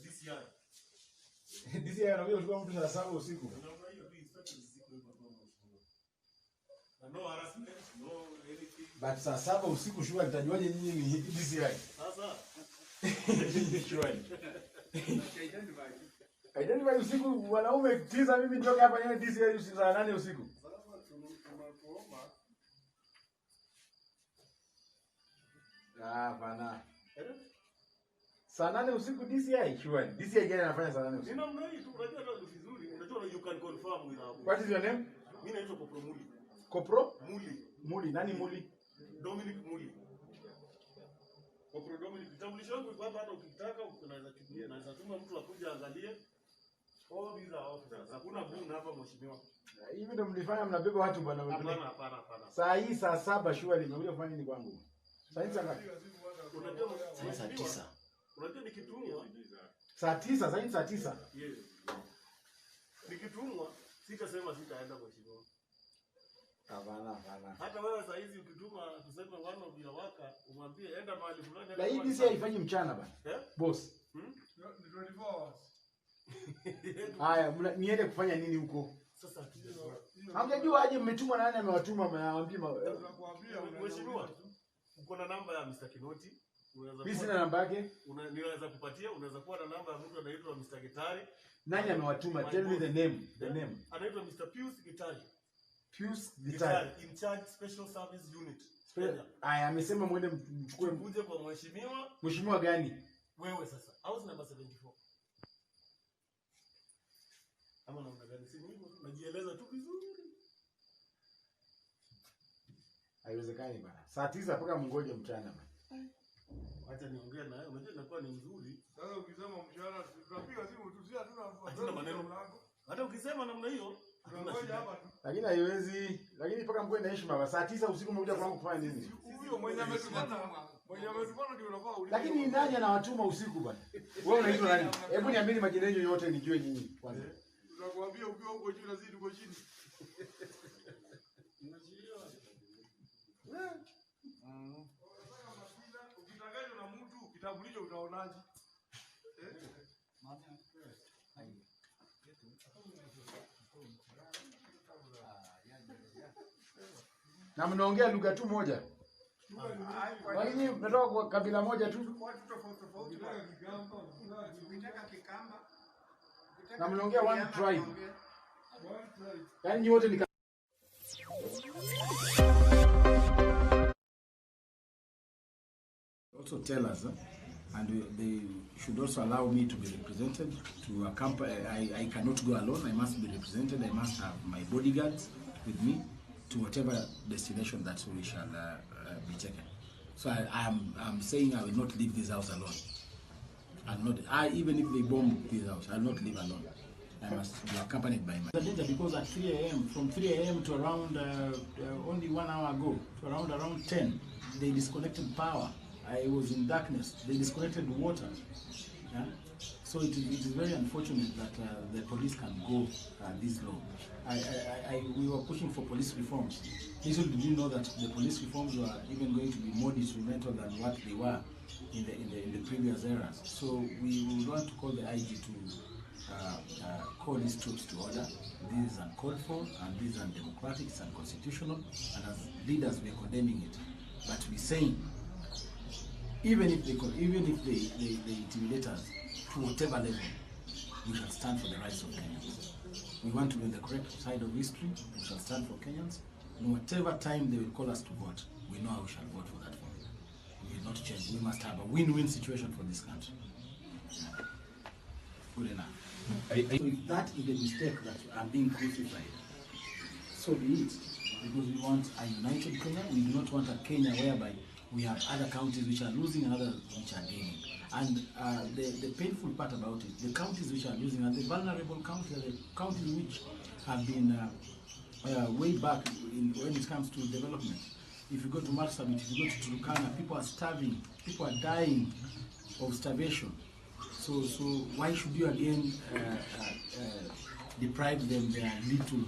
DCI. DCI anakuja kuchukua mtu saa 7 usiku. No harassment, no anything. But saa 7 usiku shua nitajuaje nyinyi ni DCI? Sasa. Shua. Identify usiku wanaume 9 mimi nitoke hapa niende DCI usiku saa 8 usiku. Bana. Saa 8 usiku DCI shua. DCI gani anafanya saa 8 usiku? Nina mnai tu unajua ndio vizuri. Unajua you can confirm with our. What is your name? Mimi naitwa Kopro Muli. Kopro? Muli. Muli, nani Muli? Dominic Muli. Kopro Dominic, kitambulisho changu iko hapa, hata ukitaka unaweza chukua, naweza tuma mtu akuja angalie. All these are officers. Hakuna buna hapa mheshimiwa. Hivi ndio mlifanya mnabeba watu bwana. Hapana. Saa hii saa 7 shua nimekuja kufanya nini kwangu? Saa hii saa ngapi? Unajua saa 9. Unajua nikitumwa saa 9, saa hii saa 9. Yes. Nikitumwa sitasema sitaenda mheshimiwa. Hapana. Hata wewe saa hizi ukituma tuseme one of your worker umwambie enda mahali fulani. La hii DCI haifanyi mchana bana. Boss. Ni 24 hours. Haya, niende kufanya nini huko? Sasa hamjajua aje mmetumwa na nani amewatuma mnawaambia mheshimiwa. Uko na namba ya Mr. Kinoti? Mimi sina namba yake. Unaweza kupatia, unaweza kuwa na namba ya mtu anaitwa Mr. Gitari. Nani amewatuma? Tell me the name. The name. Anaitwa Mr. Pius Gitari. Pius Gitari. In charge special service unit. Aya, amesema mwende mchukue mkuje kwa mheshimiwa. Mheshimiwa gani? Wewe sasa. House number 74. Ama namna gani? Si hivyo najieleza tu vizuri. Haiwezekani bana. Saa 9 mpaka mngoje mchana bana. Acha niongee naye. Unajua inakuwa ni nzuri. Sasa ukisema mshahara tutapiga simu tu, sisi hatuna maneno. Hata ukisema namna hiyo tunangoja hapa tu. Lakini haiwezi. Lakini mpaka mkoe na heshima. Saa 9 usiku mmekuja kwangu kufanya nini? Huyo mwenye ametumana ndio unafaa ulize. Lakini nani anawatuma usiku bana? Wewe unaitwa nani? Hebu niambie majina yenu yote nijue nyinyi kwanza. Tunakuambia ukiwa huko juu lazidi uko chini. Ukitanganywa na mtu kitambulisho utaonaje? Na mnaongea lugha tu moja. Lakini mnatoka kwa kabila moja tu. Na mnaongea one tribe. Yaani wote ni also tell us, and they should also allow me to be represented to accompany. I cannot go alone. I must be represented. I must have my bodyguards with me to whatever destination that we shall be taken. So I'm saying I will not leave this house alone. Even if they bomb this house, I will not leave alone. I must be accompanied by my danger, because at 3 a.m., from 3 a.m. to around only 1 hour ago, to around 10, they disconnected power. I was in darkness. They disconnected water. Yeah? So it is very unfortunate that the police can go this low. We were pushing for police reforms. Little did you know that the police reforms were even going to be more detrimental than what they were in the previous eras. So we would want to call the IG to call these troops to order. This is uncalled for, and this is undemocratic, it's unconstitutional, and as leaders we are condemning it. But we're saying, even if they intimidate us to whatever level, we shall stand for the rights of Kenyans. We want to be on the correct side of history. We shall stand for Kenyans. And whatever time they will call us to vote, we know how we shall vote for that vote. We will not change. We must have a win-win situation for this country. Good enough. So if that is the mistake that I'm being crucified, so be it. Because we want a united Kenya. We do not want a Kenya whereby we have other counties which are losing and others which are gaining. And the painful part about it, the counties which are losing are the vulnerable counties, the counties which have been way back when it comes to development. If you go to Marsabit, if you go to Turkana, people are starving, people are dying of starvation. So why should you again deprive them their little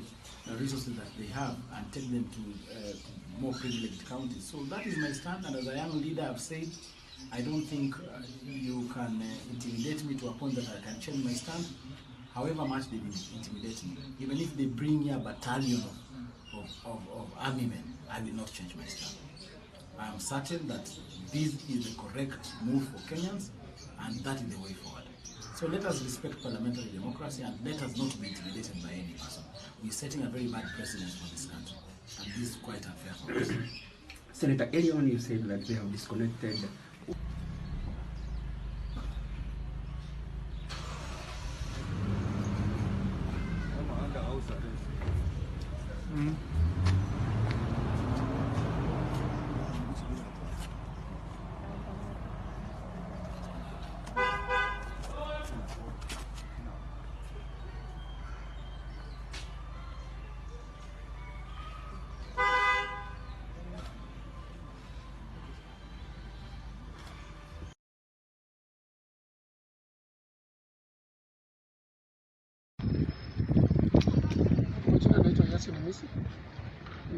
resources that they have and take them to more privileged counties? So that is my stand, and as a young leader I've said I don't think you can intimidate me to a point that I can change my stand. However much they intimidate me, even if they bring here a battalion of army men, I will not change my stand. I am certain that this is the correct move for Kenyans, and that is the way forward. So let us respect parliamentary democracy, and let us not be intimidated by any person. We're setting a very bad precedent for this country, and this is quite unfair for us. Senator, earlier on you said that they have disconnected.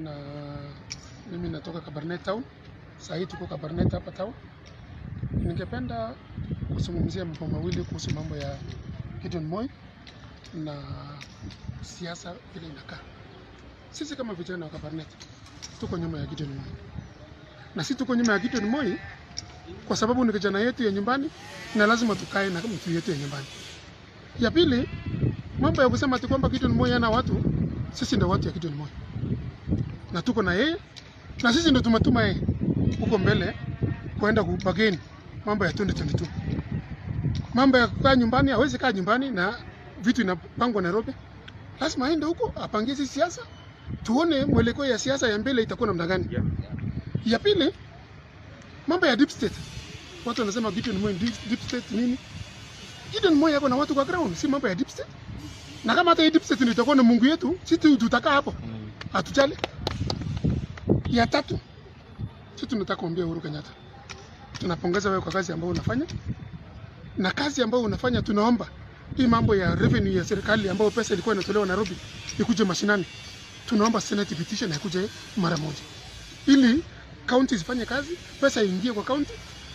Na mimi natoka Kabarnet Town. Sasa hivi tuko Kabarnet hapa town. Ningependa kuzungumzia mambo mawili kuhusu mambo ya Gideon Moi na siasa vile inakaa. Sisi kama vijana wa Kabarnet tuko nyuma ya Gideon Moi. Na sisi tuko nyuma ya Gideon Moi kwa sababu ni kijana yetu ya nyumbani na lazima tukae na mtu yetu ya nyumbani. Ya pili, mambo ya kusema ati kwamba Gideon Moi ana watu, sisi ndio watu ya Gideon Moi. Na tuko na yeye, na sisi ndio tumetuma yeye huko mbele kwenda kubageni mambo ya 2022. Mambo ya kukaa nyumbani, hawezi kaa nyumbani na vitu inapangwa Nairobi. Lazima aende huko apangie siasa, tuone mwelekeo ya siasa ya mbele itakuwa namna gani. Ya pili, mambo ya deep state. Watu wanasema Gideon Moi deep state nini? Gideon Moi yako na watu kwa ground, si mambo ya deep state. Na kama hata deep state ndio itakuwa na Mungu yetu, sisi tutakaa hapo. Hatujali. Ya tatu, sisi tunataka kuambia Uhuru Kenyatta, tunapongeza wewe kwa kazi ambayo unafanya, na kazi ambayo unafanya tunaomba hii mambo ya revenue ya serikali ambayo pesa ilikuwa inatolewa Nairobi ikuje mashinani, tunaomba Senate petition ikuje mara moja, ili county zifanye kazi, pesa iingie kwa county,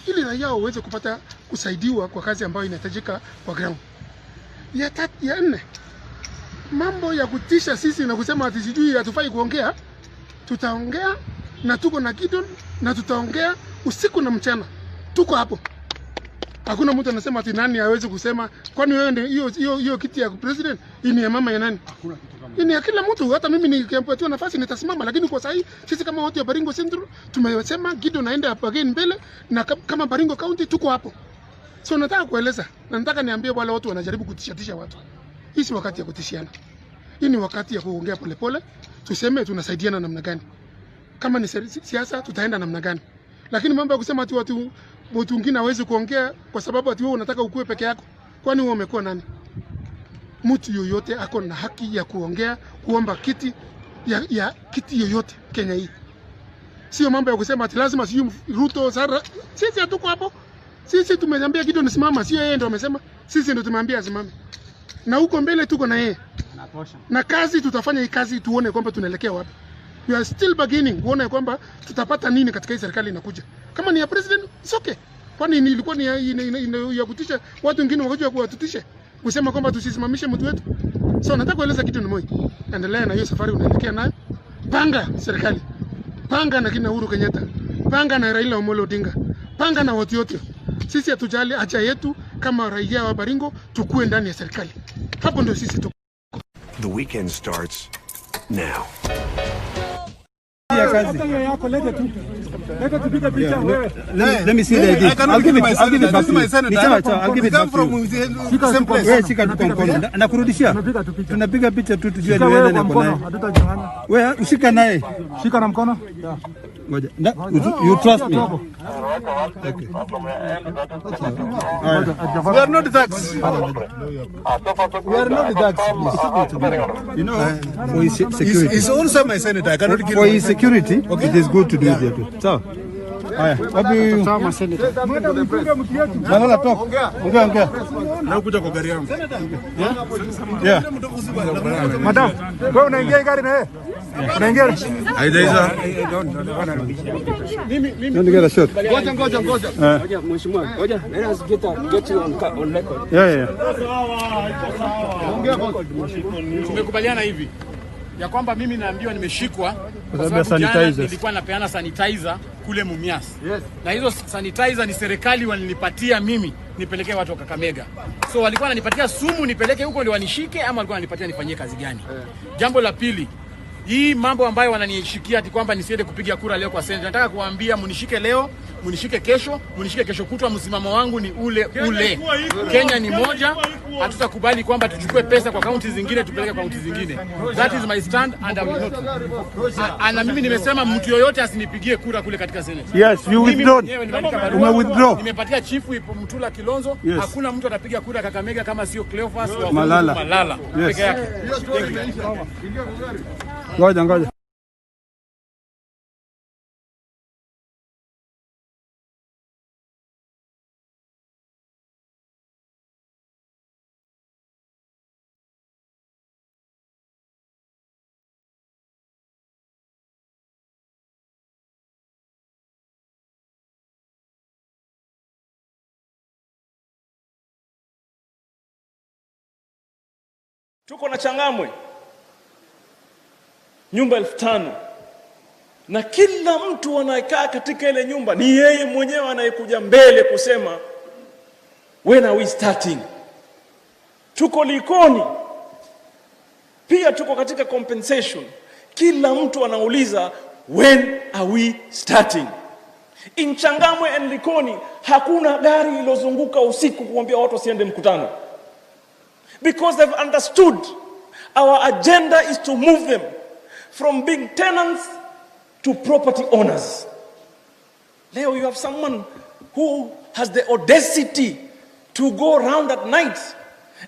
ili raia waweze kupata kusaidiwa kwa kazi ambayo inahitajika kwa ground. Ya nne, mambo ya kutisha sisi na kusema ati sijui hatufai kuongea, tutaongea na tuko na Gideon na tutaongea usiku na mchana. Tuko hapo. Hakuna mtu anasema ati nani hawezi kusema, kwani wewe ndio hiyo kiti ya president ni ya mama ya nani? Hakuna kitu kama hiyo. Ni ya kila mtu, hata mimi nikimpatiwa nafasi nitasimama, lakini kwa sasa sisi kama watu ya Baringo Central tumesema Gideon aende hapo again mbele, na kama Baringo County tuko hapo. So nataka kueleza, na nataka niambie wale watu wanajaribu kutishatisha watu. Hii si wakati ya kutishiana. Hii ni wakati ya kuongea polepole, tuseme tunasaidiana namna gani. Kama ni siasa tutaenda namna gani. Lakini mambo ya kusema ati watu wengine hawezi kuongea kwa sababu ati wewe unataka ukue peke yako. Kwani wewe umekuwa nani? Mtu yoyote ako na haki ya kuongea, kuomba kiti ya kiti yoyote Kenya hii. Sio mambo ya kusema ati lazima sijui Ruto Sara. Sisi hatuko hapo. Sisi tumemwambia Gideon simama, sio yeye ndio amesema. Sisi ndio tumemwambia asimame. Na huko mbele tuko na yeye. Na kazi tutafanya hii kazi tuone kwamba tunaelekea wapi. We are still beginning kuona kwamba tutapata nini katika hii serikali inakuja. Kama ni ya president, it's okay. Kwani ilikuwa ni ya kutisha watu wengine wakajua kuwatutisha. Kusema kwamba tusisimamishe mtu wetu. So nataka kueleza kitu ni moja. Endelea na hiyo safari unaelekea nayo. Panga serikali. Panga na kina Uhuru Kenyatta. Panga na Raila Amolo Odinga. Panga na watu wote. Sisi hatujali haja yetu kama raia wa Baringo tukue ndani ya serikali. Hapo ndio sisi tuko. The weekend starts now. Let me see the ID. I'll give it back to you. I'll give it back to you. Nakurudishia. Tunapiga picha tu tujue ni wewe na mkono. Wewe ushika naye. Shika na mkono. Ngoja. You trust me. Okay. We are not thugs. We are not thugs. You know, for his security. He's also my senator. I cannot give for his security. Okay. It is good to do it that way. So. Haya, wapi? Malala talk. Ongea. Na kuja kwa gari yangu. Yeah. Madam, wewe unaingia gari na yeye? Unaingia? Haijaiza. Don't get a shot. Ngoja. Ngoja mheshimiwa. Ngoja. Let us get you on record. Yeah. Tumekubaliana hivi ya kwamba mimi naambiwa nimeshikwa kwa sababu jana nilikuwa napeana sanitizer kule Mumias. Yes. Na hizo sanitizer ni serikali walinipatia mimi nipelekee watu wa Kakamega. So walikuwa wananipatia sumu nipeleke huko ndio wanishike ama walikuwa wananipatia nifanyie kazi gani? Jambo la pili, hii mambo ambayo wananishikia ati kwamba nisiende kupiga kura leo kwa Senate. Nataka kuambia munishike leo, munishike kesho kutwa, msimamo wangu ni ule. Kenya ni moja, hatutakubali kwamba tuchukue pesa kwa kaunti zingine tupeleke kwa kaunti zingine. That is my stand and I will not. Na mimi nimesema mtu yoyote asinipigie kura kule katika Senate. Yes, you withdraw. Withdraw. Nimepatia chifu Mtula Kilonzo, yes. Hakuna mtu atapiga kura Kakamega kama sio Cleophas wa Malala. Yes. Peke yake. Ngoja. Tuko na Changamwe nyumba 5,000 na kila mtu anayekaa katika ile nyumba ni yeye mwenyewe anayekuja mbele kusema when are we starting. Tuko Likoni pia, tuko katika compensation, kila mtu anauliza when are we starting. In Changamwe and Likoni hakuna gari ilozunguka usiku kuambia watu wasiende mkutano, because they've understood our agenda is to move them from being tenants to property owners. Leo you have someone who has the audacity to go around at night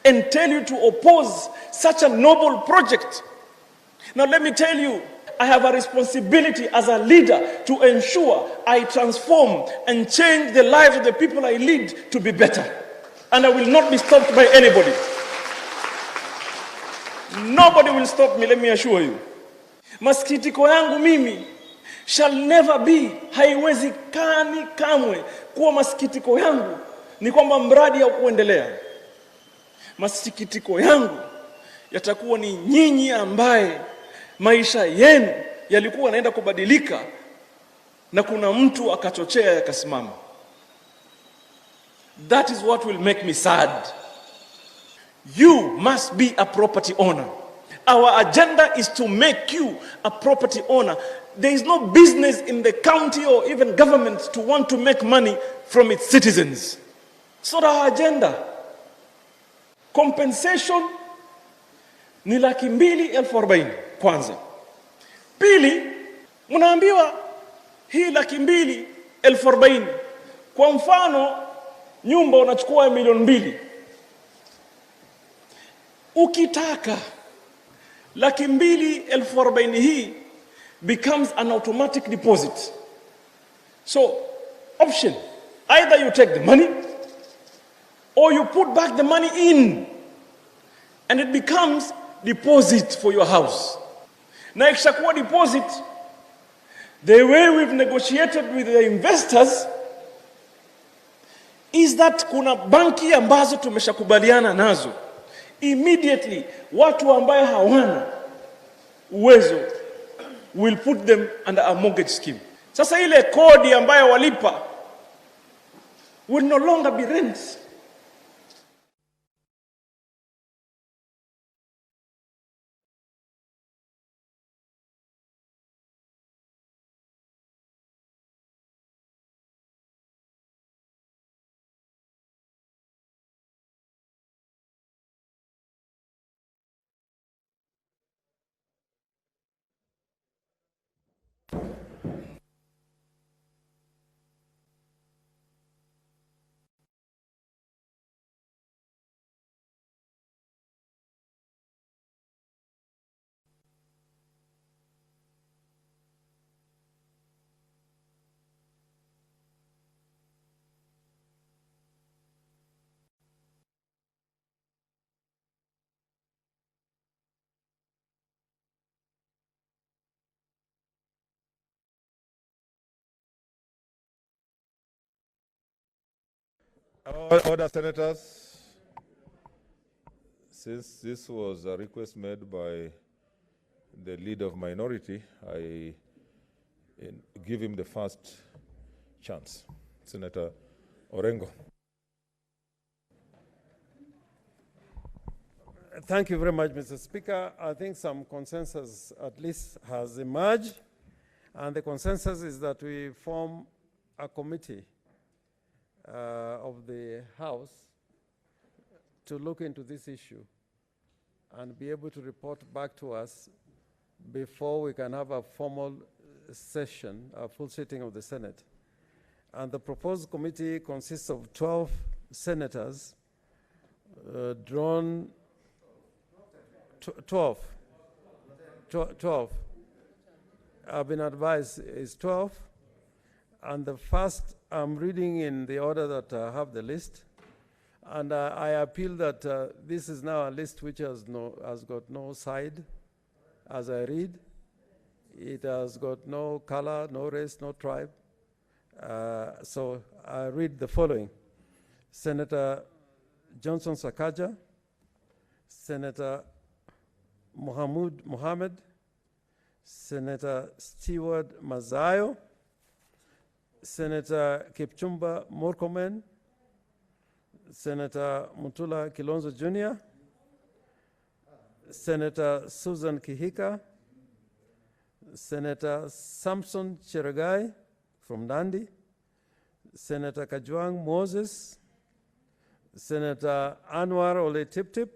and tell you to oppose such a noble project. Now let me tell you, I have a responsibility as a leader to ensure I transform and change the lives of the people I lead to be better. And I will not be stopped by anybody. Nobody will stop me, let me assure you. Masikitiko yangu mimi shall never be, haiwezekani kamwe kuwa masikitiko yangu ni kwamba mradi ya kuendelea. Masikitiko yangu yatakuwa ni nyinyi ambaye maisha yenu yalikuwa yanaenda kubadilika na kuna mtu akachochea yakasimama. That is what will make me sad. You must be a property owner. Our agenda is to make you a property owner. There is no business in the county or even government to want to make money from its citizens. It's not our agenda. Compensation ni 240,000 kwanza. Pili, mnaambiwa hii 240,000. Kwa mfano, nyumba unachukua 2,200,000. Ukitaka 240,000 hii becomes an automatic deposit. So, option, either you take the money or you put back the money in and it becomes deposit for your house. Na ikishakuwa deposit, the way we've negotiated with the investors is that kuna banki ambazo tumeshakubaliana nazo. Immediately, watu ambaye hawana uwezo will put them under a mortgage scheme. Sasa ile kodi ambayo walipa will no longer be rent. Order, senators. Since this was a request made by the leader of minority, I give him the first chance. Senator Orengo. Thank you very much, Mr. Speaker. I think some consensus at least has emerged, and the consensus is that we form a committee of the House to look into this issue and be able to report back to us before we can have a formal session, a full sitting of the Senate. And the proposed committee consists of 12 senators, drawn 12. I've been advised is 12. And the first, I'm reading in the order that I have the list. And I appeal that this is now a list which has got no side as I read. It has got no color, no race, no tribe. So I read the following. Senator Johnson Sakaja, Senator Mohammed, Senator Stewart Mazayo, Senator Kipchumba Murkomen, Senator Mutula Kilonzo Jr., Senator Susan Kihika, Senator Samson Cheragai from Nandi, Senator Kajwang Moses, Senator Anwar Ole Tiptip,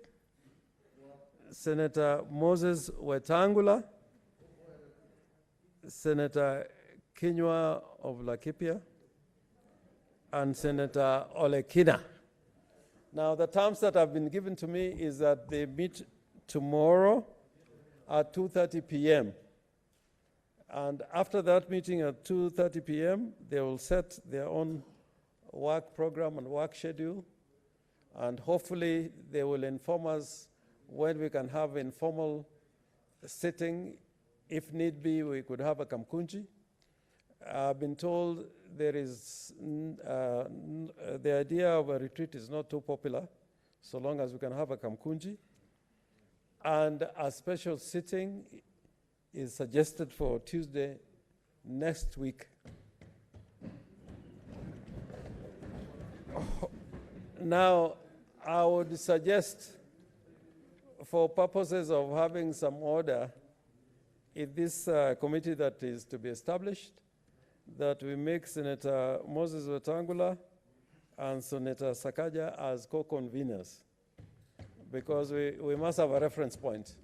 Senator Moses Wetangula, Senator Kinyua of Laikipia, and Senator Ole Kina. Now, the terms that have been given to me is that they meet tomorrow at 2:30 p.m. And after that meeting at 2:30 p.m., they will set their own work program and work schedule. And hopefully, they will inform us when we can have informal sitting. If need be, we could have a kamkunji. I've been told there is, the idea of a retreat is not too popular, so long as we can have a kamkunji. And a special sitting is suggested for Tuesday next week. Now, I would suggest, for purposes of having some order in this committee that is to be established, that we make Senator Moses Wetangula and Senator Sakaja as co-conveners, because we must have a reference point.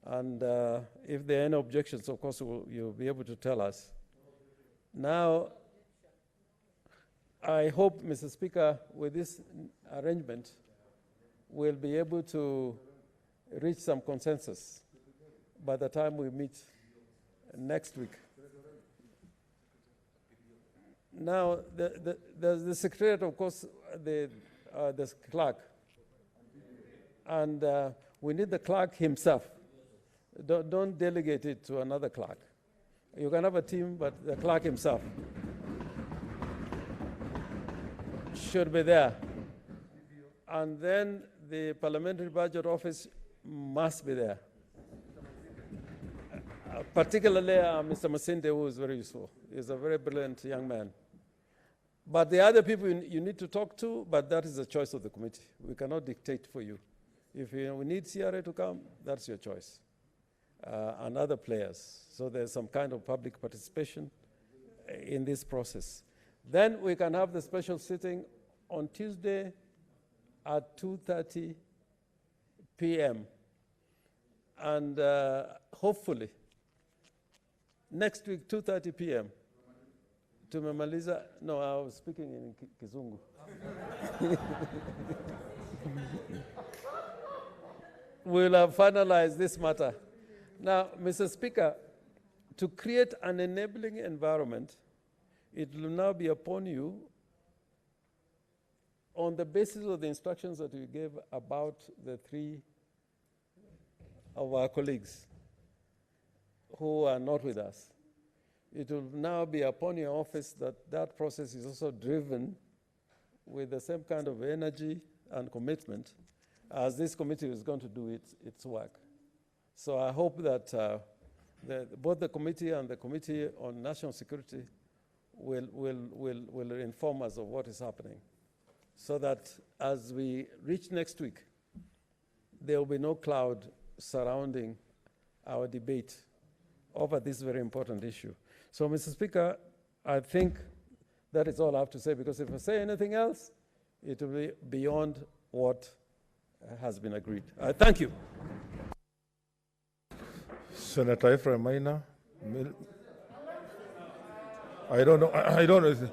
And if there are any objections, of course, you'll be able to tell us. Now, I hope, Mr. Speaker, with this arrangement, we'll be able to reach some consensus by the time we meet next week. Now, the Secretariat, of course, the clerk. And we need the clerk himself. Don't delegate it to another clerk. You can have a team, but the clerk himself should be there. And then the Parliamentary Budget Office must be there. Particularly Mr. Masinde, who is very useful. He's a very brilliant young man. But the other people you need to talk to, but that is the choice of the committee. We cannot dictate for you. If we need CRA to come, that's your choice. And other players. So there's some kind of public participation in this process. Then we can have the special sitting on Tuesday at 2:30 p.m. And hopefully, next week, 2:30 p.m. Tumemaliza. No, I was speaking in Kizungu. We'll have finalized this matter. Now, Mr. Speaker, to create an enabling environment, it will now be upon you, on the basis of the instructions that you gave about the three of our colleagues who are not with us, it will now be upon your office that that process is also driven with the same kind of energy and commitment as this committee is going to do its work. So I hope that both the committee and the Committee on National Security will inform us of what is happening, so that as we reach next week, there will be no cloud surrounding our debate over this very important issue. So, Mr. Speaker, I think that is all I have to say, because if I say anything else, it will be beyond what has been agreed. Thank you. Senator Ephraim Maina. I don't know. I don't know.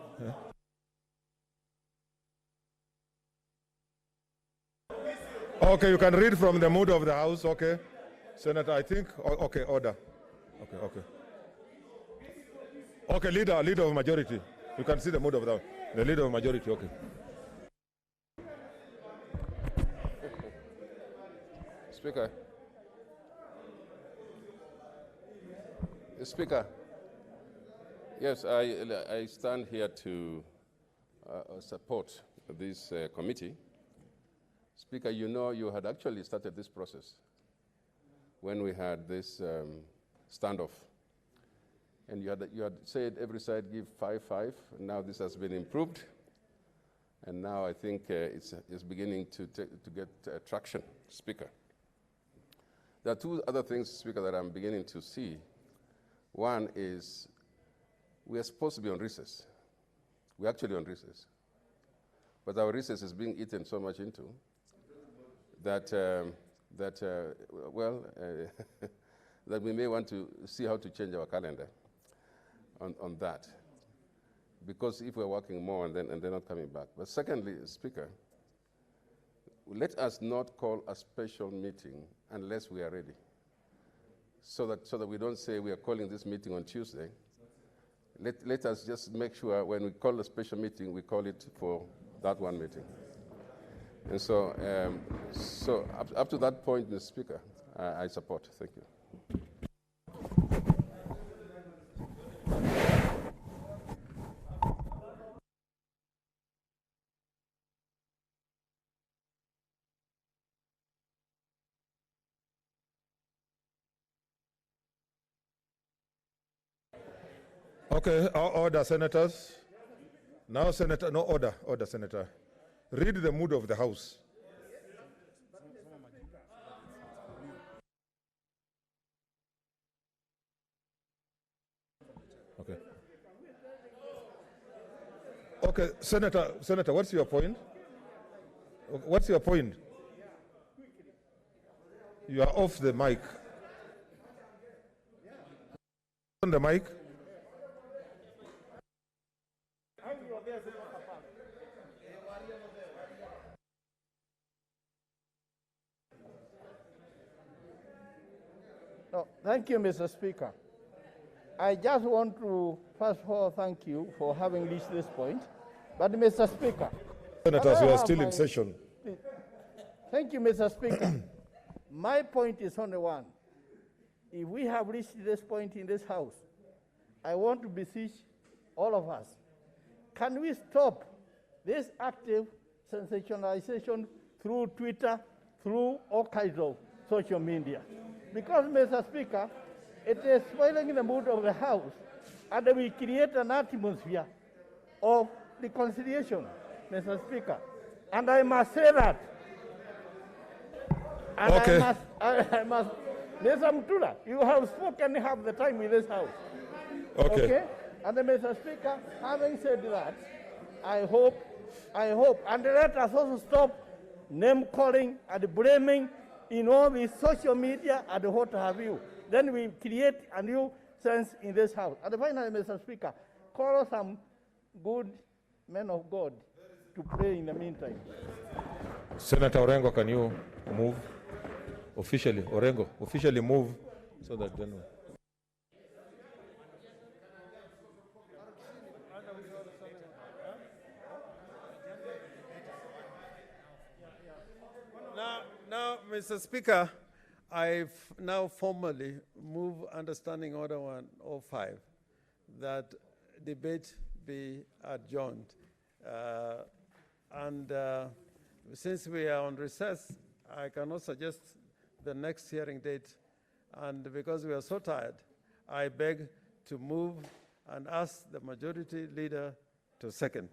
Okay, you can read from the mood of the House. Okay, Senator, I think. Okay, order. Okay. Okay, leader of majority. You can see the mood of the leader of majority. Okay. Speaker, yes, I stand here to support this committee. Speaker, you know you had actually started this process when we had this standoff. And you had said every side give 5-5, and now this has been improved. And now I think it's beginning to get traction, Speaker. There are two other things, Speaker, that I'm beginning to see. One is we are supposed to be on recess. We're actually on recess. But our recess is being eaten so much into that, that we may want to see how to change our calendar on that. Because if we're working more and they're not coming back. But secondly, Speaker, let us not call a special meeting unless we are ready. So that we don't say we are calling this meeting on Tuesday. Let us just make sure when we call a special meeting, we call it for that one meeting. And so, up to that point, Mr. Speaker, I support. Thank you. Okay, order, senators. Now, Senator, no order, Senator. Read the mood of the House. Okay. Okay, Senator, what's your point? What's your point? You are off the mic. On the mic. No, thank you, Mr. Speaker. I just want to, first of all, thank you for having reached this point. But, Mr. Speaker, Senators, we are still in session. Thank you, Mr. Speaker. My point is only one. If we have reached this point in this House, I want to beseech all of us. Can we stop this active sensationalization through Twitter, through all kinds of social media? Because, Mr. Speaker, it is spoiling the mood of the House, and we create an atmosphere of reconciliation, Mr. Speaker. And I must say that. And okay. I must, Mr. Mutula, you have spoken half the time in this House. Okay. And Mr. Speaker, having said that, I hope, and let us also stop name calling and blaming in all the social media and what have you. Then we create a new sense in this House. And finally, Mr. Speaker, call some good men of God to pray in the meantime. Senator Orengo, can you move officially? Orengo, officially move so that then. Now, Mr. Speaker, I've now formally move Understanding Order 105 that debate be adjourned And since we are on recess, I cannot suggest the next hearing date. And because we are so tired, I beg to move and ask the majority leader to second.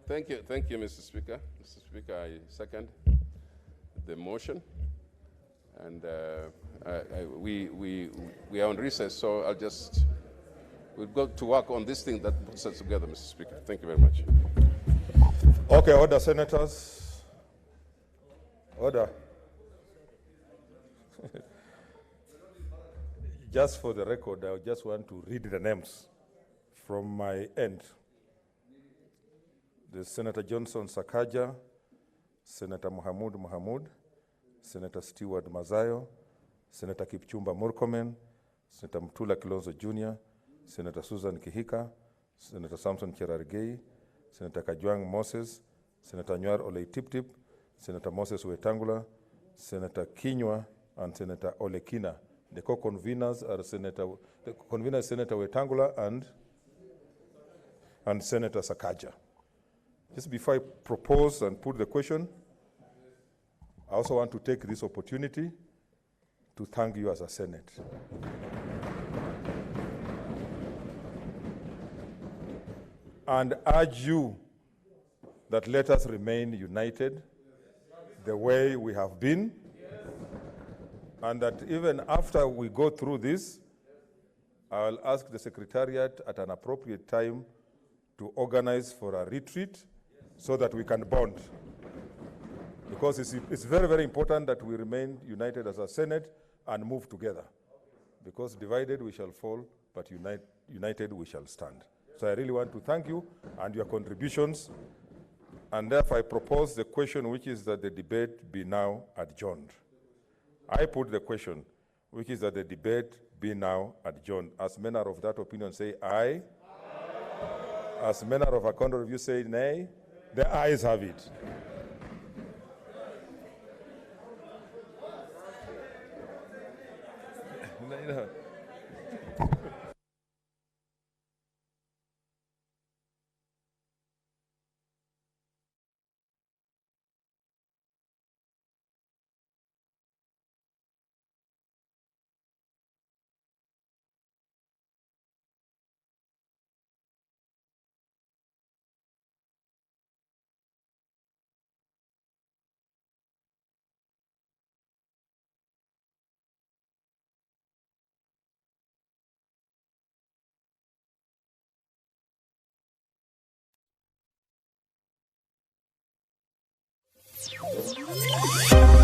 Thank you, Mr. Speaker. Mr. Speaker, I second the motion. And we are on recess, so we'll go to work on this thing that puts us together, Mr. Speaker. Thank you very much. Okay, order, senators. Order. Just for the record, I just want to read the names from my end. There's Senator Johnson Sakaja, Senator Mohamud, Senator Stewart Mazayo, Senator Kipchumba Murkomen, Senator Mtula Kilonzo Jr., Senator Susan Kihika, Senator Samson Cherargei, Senator Kajwang Moses, Senator Nywar Ole Tiptip, Senator Moses Wetangula, Senator Kinywa, and Senator Olekina. The co-conveners are the convener is Senator Wetangula and Senator Sakaja. Just before I propose and put the question, I also want to take this opportunity to thank you as a Senate. And urge you that let us remain united the way we have been, and that even after we go through this, I'll ask the Secretariat at an appropriate time to organize for a retreat so that we can bond. Because it's very, very important that we remain united as a Senate and move together. Because divided we shall fall, but united we shall stand. So I really want to thank you and your contributions. And therefore I propose the question, which is that the debate be now adjourned. I put the question, which is that the debate be now adjourned. As many of that opinion say aye. As many of a contrary view say nay. The ayes have it. Thank you.